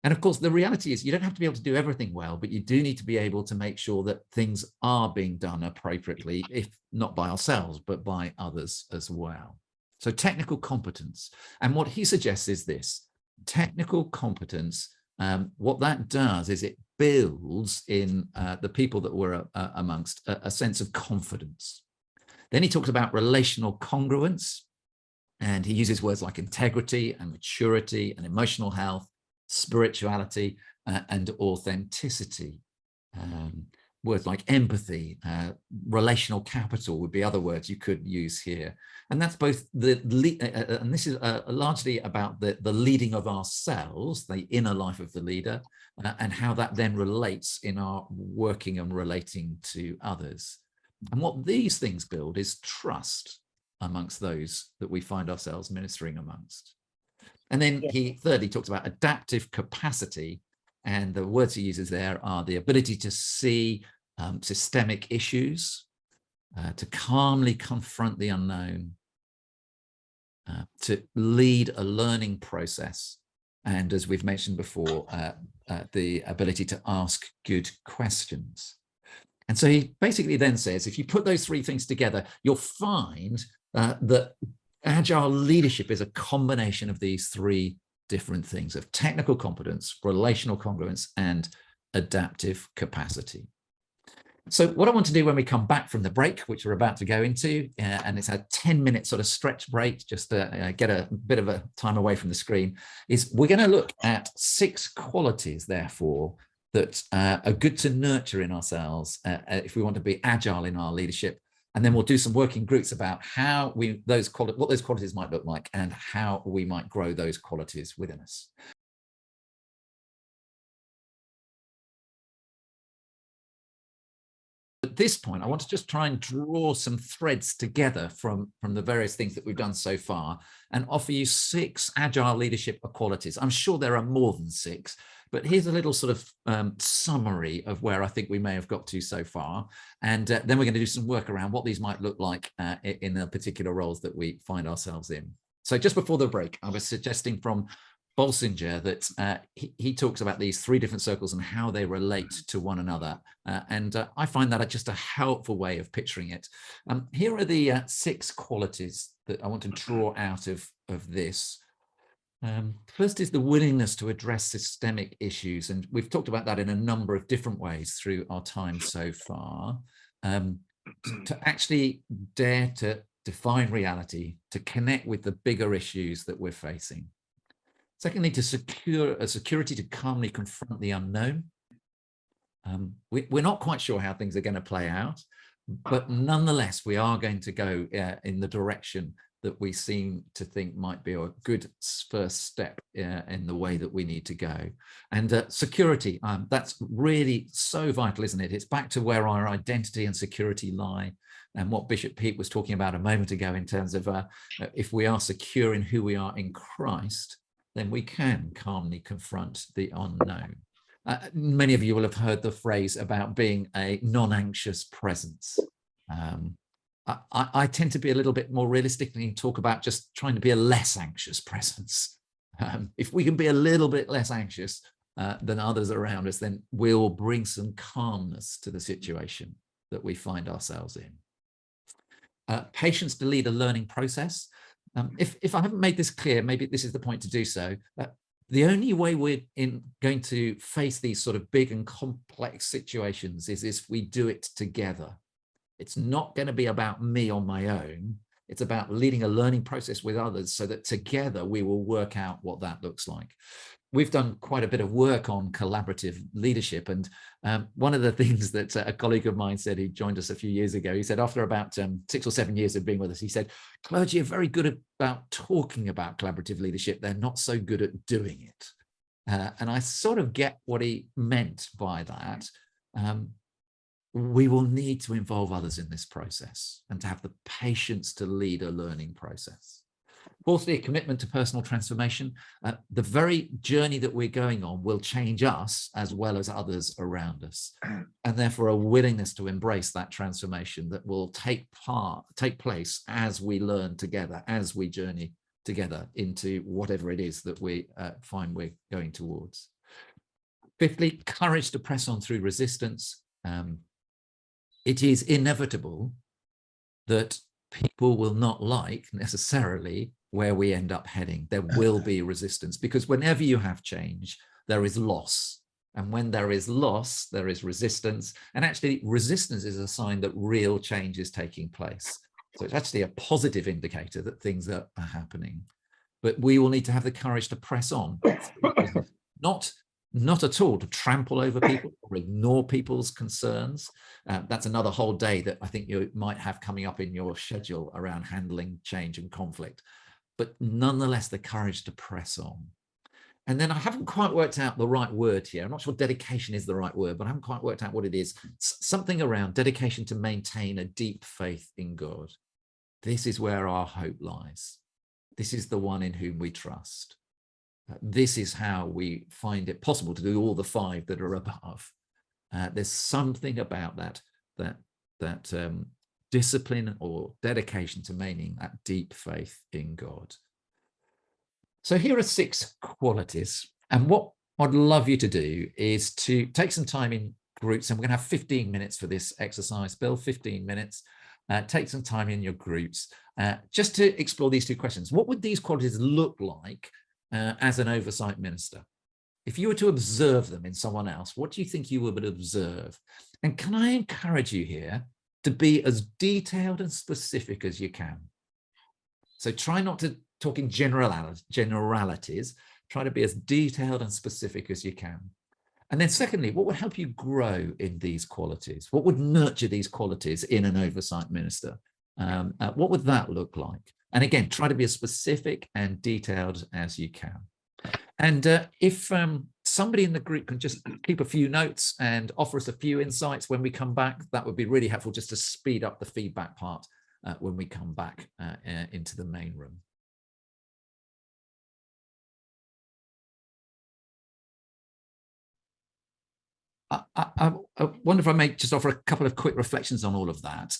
A: And of course, the reality is you don't have to be able to do everything well, but you do need to be able to make sure that things are being done appropriately, if not by ourselves, but by others as well. So technical competence. And what he suggests is this: technical competence, what that does is it builds in the people that we're amongst a sense of confidence. Then he talks about relational congruence, and he uses words like integrity and maturity and emotional health, spirituality, and authenticity. Words like empathy, relational capital would be other words you could use here. And that's both and this is largely about the leading of ourselves, the inner life of the leader, and how that then relates in our working and relating to others. And what these things build is trust amongst those that we find ourselves ministering amongst. And then he thirdly talks about adaptive capacity, and the words he uses there are the ability to see systemic issues, to calmly confront the unknown, to lead a learning process, and as we've mentioned before, the ability to ask good questions. And so he basically then says, if you put those 3 things together, you'll find that agile leadership is a combination of these 3 different things of technical competence, relational congruence, and adaptive capacity. So what I want to do when we come back from the break, which we're about to go into, and it's a 10-minute sort of stretch break, just to get a bit of a time away from the screen, is we're going to look at 6 qualities, therefore, that are good to nurture in ourselves if we want to be agile in our leadership. And then we'll do some working groups about how what those qualities might look like and how we might grow those qualities within us. At this point, I want to just try and draw some threads together from the various things that we've done so far and offer you 6 agile leadership qualities. I'm sure there are more than 6, but here's a little sort of summary of where I think we may have got to so far. And then we're going to do some work around what these might look like in the particular roles that we find ourselves in. So just before the break, I was suggesting from Bolsinger that he talks about these 3 different circles and how they relate to one another. And I find that just a helpful way of picturing it. Here are the 6 qualities that I want to draw out of this. First is the willingness to address systemic issues. And we've talked about that in a number of different ways through our time so far. To actually dare to define reality, to connect with the bigger issues that we're facing. Secondly, to secure a security to calmly confront the unknown. We're not quite sure how things are going to play out, but nonetheless, we are going to go in the direction that we seem to think might be a good first step in the way that we need to go. And security, that's really so vital, isn't it? It's back to where our identity and security lie, and what Bishop Pete was talking about a moment ago in terms of if we are secure in who we are in Christ, then we can calmly confront the unknown. Many of you will have heard the phrase about being a non-anxious presence. I tend to be a little bit more realistic and talk about just trying to be a less anxious presence. If we can be a little bit less anxious than others around us, then we'll bring some calmness to the situation that we find ourselves in. Patience to lead a learning process. If I haven't made this clear, maybe this is the point to do so. The only way we're going to face these sort of big and complex situations is if we do it together. It's not going to be about me on my own. It's about leading a learning process with others so that together we will work out what that looks like. We've done quite a bit of work on collaborative leadership. And one of the things that a colleague of mine said, he joined us a few years ago, he said after about 6 or 7 years of being with us, he said, clergy are very good about talking about collaborative leadership. They're not so good at doing it. And I sort of get what he meant by that. We will need to involve others in this process and to have the patience to lead a learning process. Fourthly, a commitment to personal transformation. The very journey that we're going on will change us as well as others around us. And therefore a willingness to embrace that transformation that will take place as we learn together, as we journey together into whatever it is that we find we're going towards. Fifthly, courage to press on through resistance. It is inevitable that people will not like necessarily where we end up heading. There will be resistance, because whenever you have change, there is loss. And when there is loss, there is resistance. And actually, resistance is a sign that real change is taking place. So it's actually a positive indicator that things are happening. But we will need to have the courage to press on, not at all to trample over people or ignore people's concerns. That's another whole day that I think you might have coming up in your schedule around handling change and conflict. But nonetheless, the courage to press on. And then I haven't quite worked out the right word here. I'm not sure dedication is the right word, but I haven't quite worked out what it is. Something around dedication to maintain a deep faith in God. This is where our hope lies. This is the one in whom we trust. This is how we find it possible to do all the 5 that are above. There's something about that discipline or dedication to maintaining that deep faith in God. So here are 6 qualities. And what I'd love you to do is to take some time in groups, and we're going to have 15 minutes for this exercise, Bill, 15 minutes. Take some time in your groups just to explore these 2 questions. What would these qualities look like as an oversight minister? If you were to observe them in someone else, what do you think you would observe? And can I encourage you here to be as detailed and specific as you can? So try not to talk in generalities, try to be as detailed and specific as you can. And then secondly, what would help you grow in these qualities? What would nurture these qualities in an oversight minister? What would that look like? And again, try to be as specific and detailed as you can. And if somebody in the group can just keep a few notes and offer us a few insights when we come back, that would be really helpful just to speed up the feedback part when we come back into the main room. I wonder if I may just offer a couple of quick reflections on all of that.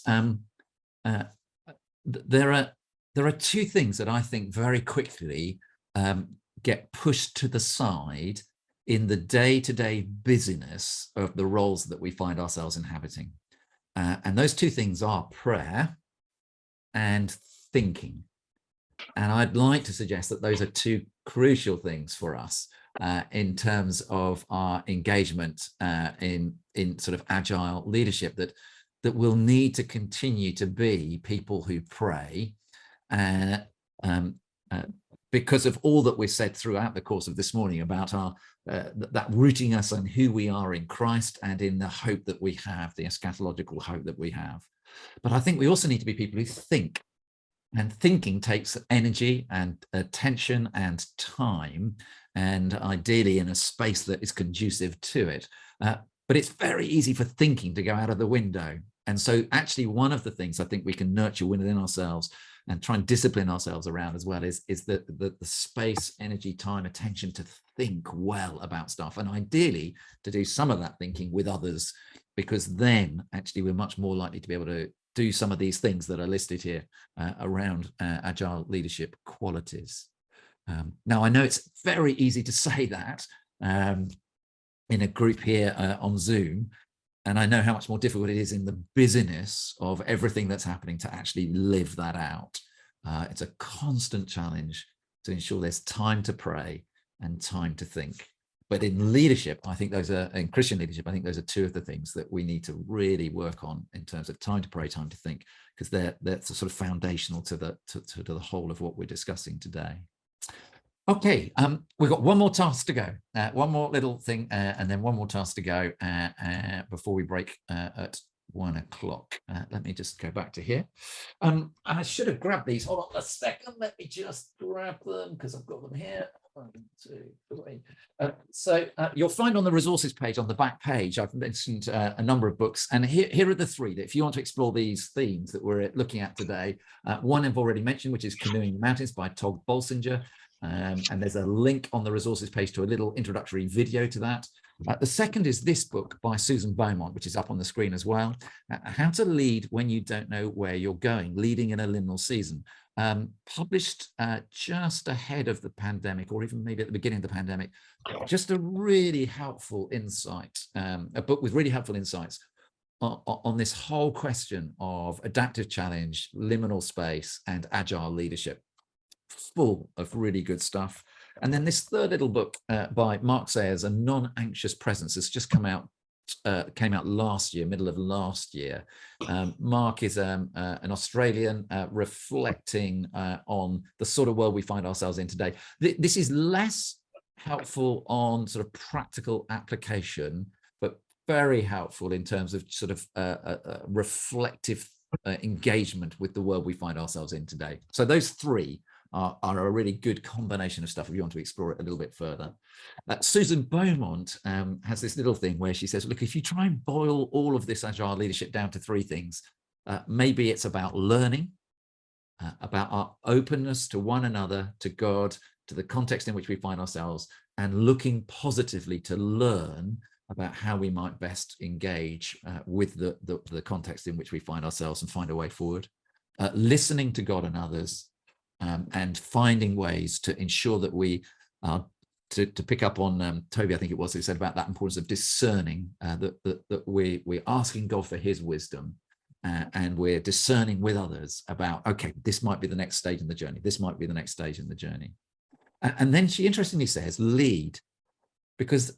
A: There are two things that I think very quickly get pushed to the side in the day-to-day busyness of the roles that we find ourselves inhabiting. And those two things are prayer and thinking. And I'd like to suggest that those are two crucial things for us in terms of our engagement in sort of agile leadership, that we'll need to continue to be people who pray because of all that we've said throughout the course of this morning about our that rooting us in who we are in Christ and in the hope that we have, the eschatological hope that we have. But I think we also need to be people who think, and thinking takes energy and attention and time, and ideally in a space that is conducive to it. But it's very easy for thinking to go out of the window. And so actually one of the things I think we can nurture within ourselves and try and discipline ourselves around as well is the space, energy, time, attention to think well about stuff, and ideally to do some of that thinking with others, because then actually we're much more likely to be able to do some of these things that are listed here around agile leadership qualities. Now, I know it's very easy to say that in a group here on Zoom, and I know how much more difficult it is in the busyness of everything that's happening to actually live that out. It's a constant challenge to ensure there's time to pray and time to think. But in leadership, I think those are, in Christian leadership, I think those are two of the things that we need to really work on in terms of time to pray, time to think, because they're sort of foundational to the whole of what we're discussing today. Okay, we've got one more task to go, one more little thing, and then one more task to go before we break at 1 o'clock. Let me just go back to here. I should have grabbed these. Hold on a second. Let me just grab them because I've got them here. 1, 2, 3. So you'll find on the resources page on the back page, I've mentioned a number of books, and here are the three that if you want to explore these themes that we're looking at today. One I've already mentioned, which is Canoeing the Mountains by Todd Bolsinger. And there's a link on the resources page to a little introductory video to that. The second is this book by Susan Beaumont, which is up on the screen as well. How to Lead When You Don't Know Where You're Going, Leading in a Liminal Season. Published just ahead of the pandemic, or even maybe at the beginning of the pandemic. Just a really helpful insight, a book with really helpful insights on this whole question of adaptive challenge, liminal space, and agile leadership. Full of really good stuff. And then this third little book by Mark Sayers, A Non-Anxious Presence, has just came out last year, middle of last year. Mark is an Australian reflecting on the sort of world we find ourselves in today. This is less helpful on sort of practical application, but very helpful in terms of sort of reflective engagement with the world we find ourselves in today. So those three are a really good combination of stuff if you want to explore it a little bit further. Susan Beaumont has this little thing where she says, look, if you try and boil all of this agile leadership down to three things, maybe it's about learning, about our openness to one another, to God, to the context in which we find ourselves, and looking positively to learn about how we might best engage with the context in which we find ourselves and find a way forward, listening to God and others, and finding ways to ensure that we are, to pick up on Toby, I think it was, who said about that importance of discerning, that we're asking God for his wisdom, and we're discerning with others about, okay, this might be the next stage in the journey. This might be the next stage in the journey. And then she interestingly says, lead, because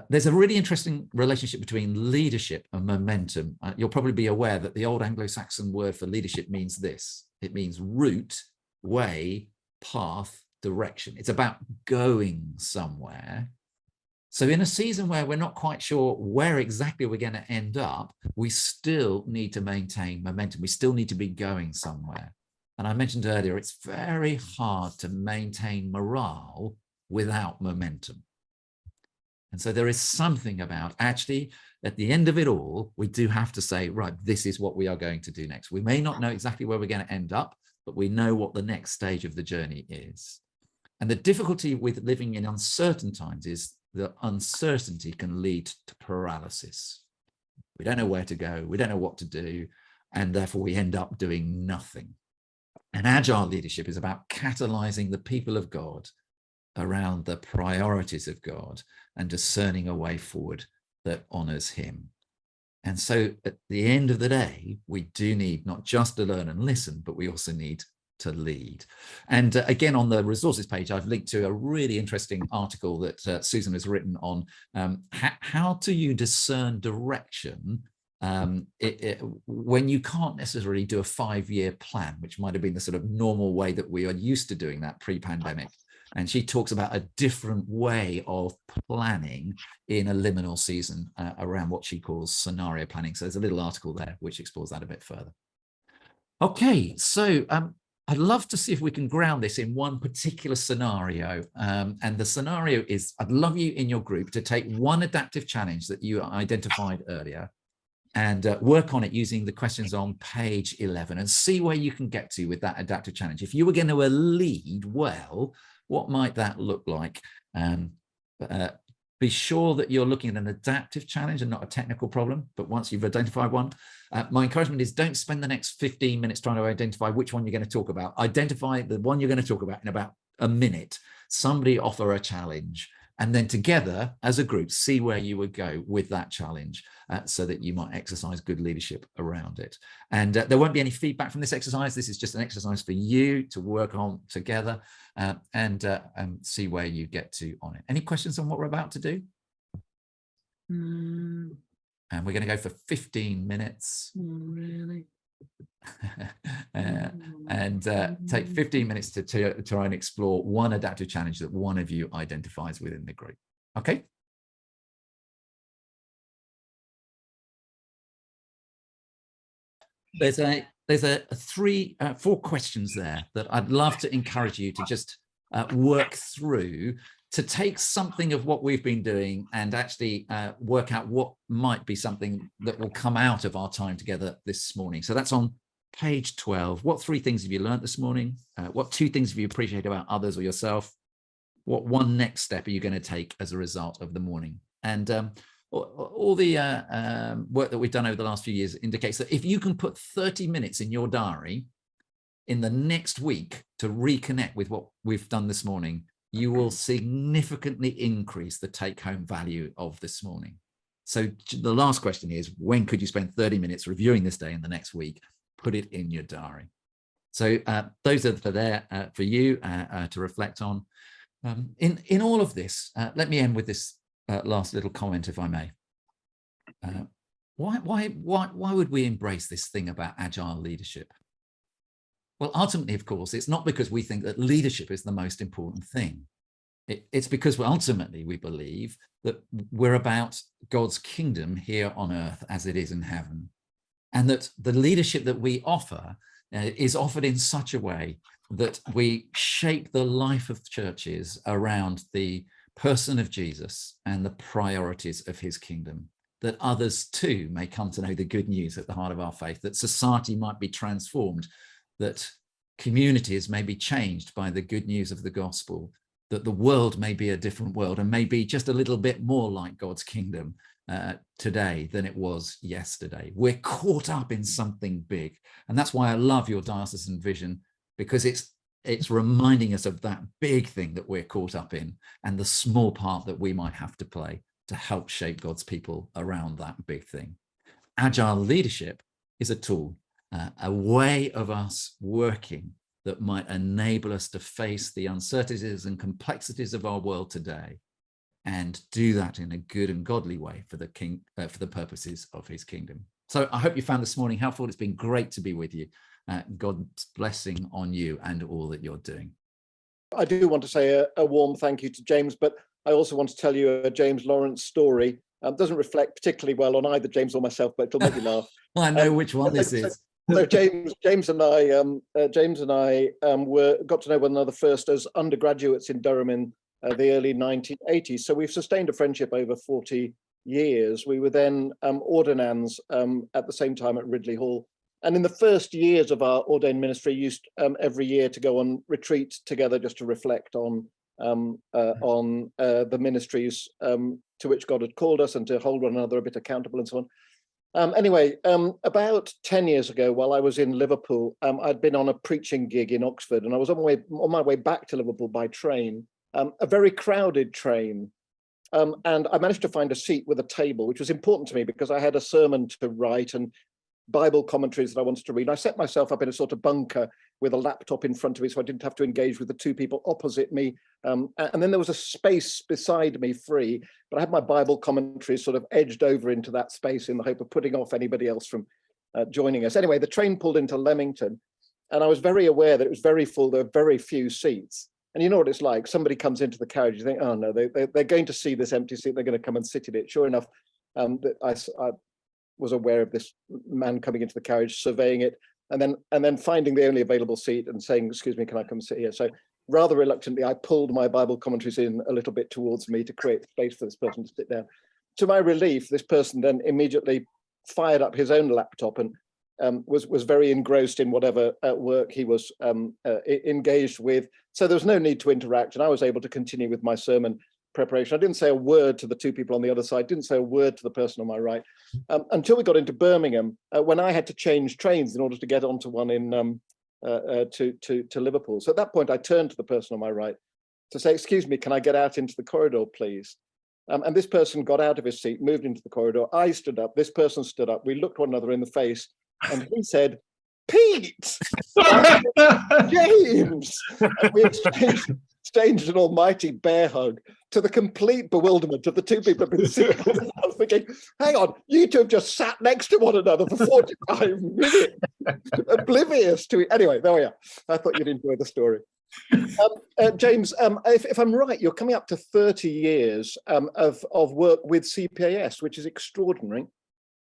A: there's a really interesting relationship between leadership and momentum. You'll probably be aware that the old Anglo-Saxon word for leadership means this. It means route, way, path, direction. It's about going somewhere. So in a season where we're not quite sure where exactly we're going to end up, we still need to maintain momentum. We still need to be going somewhere. And I mentioned earlier, it's very hard to maintain morale without momentum. And so there is something about actually at the end of it all, we do have to say, right, this is what we are going to do next. We may not know exactly where we're going to end up, but we know what the next stage of the journey is. And the difficulty with living in uncertain times is that uncertainty can lead to paralysis. We don't know where to go. We don't know what to do. And therefore we end up doing nothing. And agile leadership is about catalyzing the people of God around the priorities of God and discerning a way forward that honors him. And so at the end of the day, we do need not just to learn and listen, but we also need to lead. And again, on the resources page, I've linked to a really interesting article that Susan has written on how do you discern direction when you can't necessarily do a 5-year plan, which might have been the sort of normal way that we are used to doing that pre-pandemic. And she talks about a different way of planning in a liminal season around what she calls scenario planning. So there's a little article there which explores that a bit further. Okay, so I'd love to see if we can ground this in one particular scenario. And the scenario is, I'd love you in your group to take one adaptive challenge that you identified earlier and work on it using the questions on page 11 and see where you can get to with that adaptive challenge. If you were going to lead well, what might that look like? Be sure that you're looking at an adaptive challenge and not a technical problem. But once you've identified one, my encouragement is don't spend the next 15 minutes trying to identify which one you're going to talk about. Identify the one you're going to talk about in about a minute. Somebody offer a challenge. And then together as a group, see where you would go with that challenge so that you might exercise good leadership around it. And there won't be any feedback from this exercise. This is just an exercise for you to work on together and see where you get to on it. Any questions on what we're about to do? And we're going to go for 15 minutes.
E: Really?
A: And take 15 minutes to try and explore one adaptive challenge that one of you identifies within the group. Okay. There's four questions there that I'd love to encourage you to just work through to take something of what we've been doing and actually work out what might be something that will come out of our time together this morning. So that's on page 12. What 3 things have you learned this morning? What 2 things have you appreciated about others or yourself? What one next step are you going to take as a result of the morning? And all the work that we've done over the last few years indicates that if you can put 30 minutes in your diary in the next week to reconnect with what we've done this morning, you will significantly increase the take-home value of this morning. So the last question is, when could you spend 30 minutes reviewing this day in the next week? Put it in your diary. So those are there for you to reflect on. In all of this, let me end with this last little comment, if I may. Why would we embrace this thing about agile leadership? Well, ultimately, of course, it's not because we think that leadership is the most important thing. It's because ultimately we believe that we're about God's kingdom here on earth as it is in heaven. And that the leadership that we offer is offered in such a way that we shape the life of churches around the person of Jesus and the priorities of his kingdom, that others too may come to know the good news at the heart of our faith, that society might be transformed, that communities may be changed by the good news of the gospel, that the world may be a different world and may be just a little bit more like God's kingdom today than it was yesterday. We're caught up in something big. And that's why I love your diocesan vision, because it's reminding us of that big thing that we're caught up in and the small part that we might have to play to help shape God's people around that big thing. Agile leadership is a tool, a way of us working that might enable us to face the uncertainties and complexities of our world today and do that in a good and godly way for the king, for the purposes of his kingdom. So I hope you found this morning helpful. It's been great to be with you. God's blessing on you and all that you're doing.
N: I do want to say a warm thank you to James, but I also want to tell you a James Lawrence story. Doesn't reflect particularly well on either James or myself, but it'll make you laugh.
A: I know which one this is.
N: So James and I got to know one another first as undergraduates in Durham in the early 1980s. So we've sustained a friendship over 40 years. We were then ordinands at the same time at Ridley Hall. And in the first years of our ordained ministry, used every year to go on retreats together just to reflect on the ministries to which God had called us and to hold one another a bit accountable and so on. Anyway, about 10 years ago, while I was in Liverpool, I'd been on a preaching gig in Oxford, and I was on my way back to Liverpool by train, a very crowded train. And I managed to find a seat with a table, which was important to me because I had a sermon to write and Bible commentaries that I wanted to read. And I set myself up in a sort of bunker with a laptop in front of me, so I didn't have to engage with the two people opposite me. And then there was a space beside me free, but I had my Bible commentaries sort of edged over into that space in the hope of putting off anybody else from joining us. Anyway, the train pulled into Leamington, and I was very aware that it was very full. There were very few seats. And you know what it's like. Somebody comes into the carriage, you think, oh no, they're going to see this empty seat. They're going to come and sit in it. Sure enough, I was aware of this man coming into the carriage, surveying it, and then finding the only available seat and saying, excuse me, can I come sit here? So rather reluctantly, I pulled my Bible commentaries in a little bit towards me to create space for this person to sit down. To my relief, this person then immediately fired up his own laptop and was very engrossed in whatever work he was engaged with. So there was no need to interact, and I was able to continue with my sermon preparation. I didn't say a word to the two people on the other side, didn't say a word to the person on my right, until we got into Birmingham, when I had to change trains in order to get onto one in to Liverpool. So at that point, I turned to the person on my right to say, excuse me, can I get out into the corridor, please? And this person got out of his seat, moved into the corridor. I stood up, this person stood up. We looked one another in the face, and he said, Pete! James! And we exchanged an almighty bear hug, to the complete bewilderment of the two people who've been sitting. I was thinking, hang on, you two have just sat next to one another for 45 minutes, oblivious to it. Anyway, there we are. I thought you'd enjoy the story. James, if I'm right, you're coming up to 30 years of work with CPAS, which is extraordinary.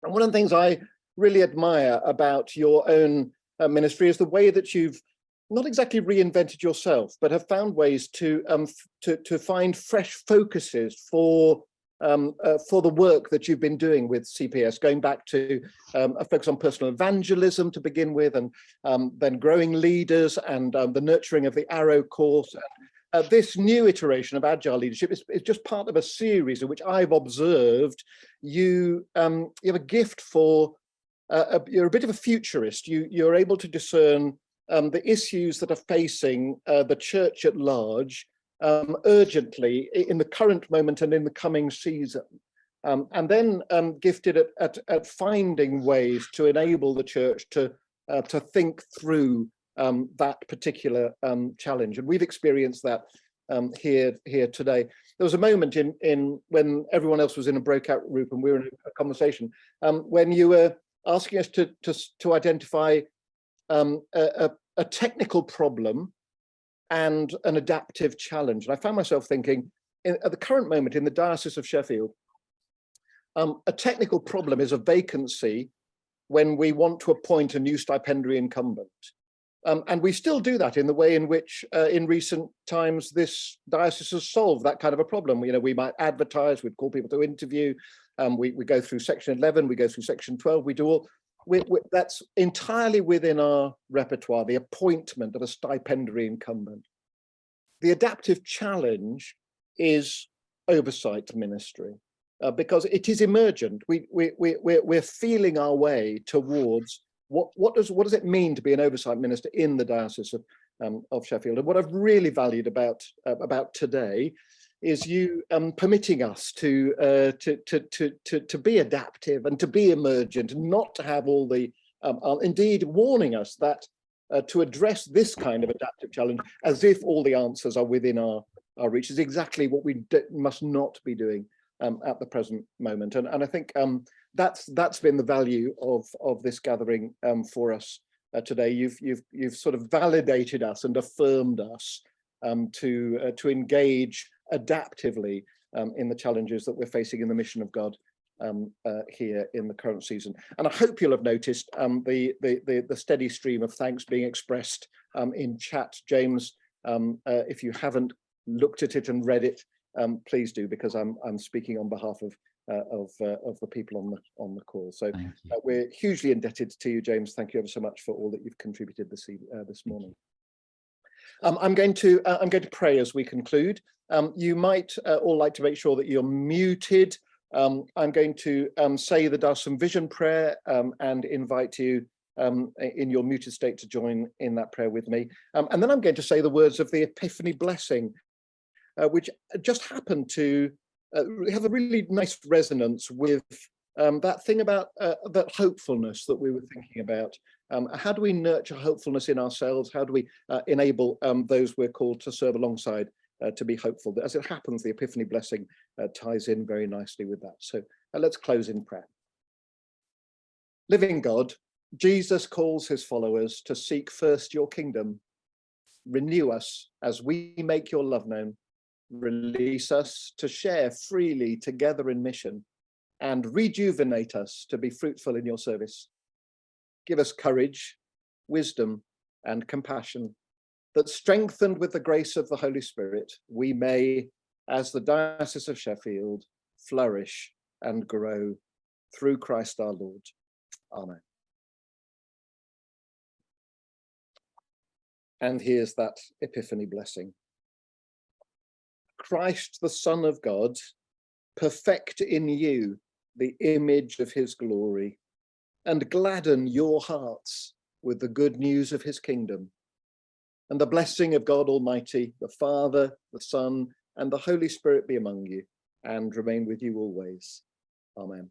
N: And one of the things I really admire about your own ministry is the way that you've not exactly reinvented yourself, but have found ways to find fresh focuses for the work that you've been doing with CPAS, going back to a focus on personal evangelism to begin with, and then growing leaders and the nurturing of the Arrow course. This new iteration of Agile leadership is just part of a series in which I've observed you have a gift for, you're a bit of a futurist. You're able to discern the issues that are facing the church at large urgently in the current moment and in the coming season, and then gifted at finding ways to enable the church to think through that particular challenge. And we've experienced that here today. There was a moment in when everyone else was in a breakout group and we were in a conversation when you were asking us to identify a technical problem and an adaptive challenge. And I found myself thinking, at the current moment in the Diocese of Sheffield, a technical problem is a vacancy when we want to appoint a new stipendiary incumbent. And we still do that in the way in which, in recent times, this diocese has solved that kind of a problem. You know, we might advertise, we'd call people to interview, we go through section 11, we go through section 12, we do all. That's entirely within our repertoire, the appointment of a stipendiary incumbent. The adaptive challenge is oversight ministry, because it is emergent. We're feeling our way towards what does it mean to be an oversight minister in the Diocese of Sheffield. And what I've really valued about today is you permitting us to be adaptive and to be emergent, and not to have all the, indeed warning us that to address this kind of adaptive challenge as if all the answers are within our our reach is exactly what we must not be doing at the present moment. And I think that's been the value of this gathering for us today. You've sort of validated us and affirmed us to engage adaptively in the challenges that we're facing in the mission of God here in the current season. And I hope you'll have noticed the steady stream of thanks being expressed in chat. James, if you haven't looked at it and read it, please do, because I'm speaking on behalf of the people on the call. So we're hugely indebted to you, James. Thank you ever so much for all that you've contributed this morning. I'm going to pray as we conclude. You might all like to make sure that you're muted. I'm going to say the Darsham Vision prayer and invite you in your muted state to join in that prayer with me. And then I'm going to say the words of the Epiphany blessing, which just happened to have a really nice resonance with that thing about that hopefulness that we were thinking about. How do we nurture hopefulness in ourselves? How do we enable those we're called to serve alongside to be hopeful? As it happens, the Epiphany blessing ties in very nicely with that. So let's close in prayer. Living God, Jesus calls his followers to seek first your kingdom. Renew us as we make your love known. Release us to share freely together in mission, and rejuvenate us to be fruitful in your service. Give us courage, wisdom, and compassion, that strengthened with the grace of the Holy Spirit, we may, as the Diocese of Sheffield, flourish and grow through Christ our Lord. Amen. And here's that Epiphany blessing. Christ, the Son of God, perfect in you the image of his glory, and gladden your hearts with the good news of his kingdom. And the blessing of God Almighty, the Father, the Son, and the Holy Spirit be among you and remain with you always. Amen.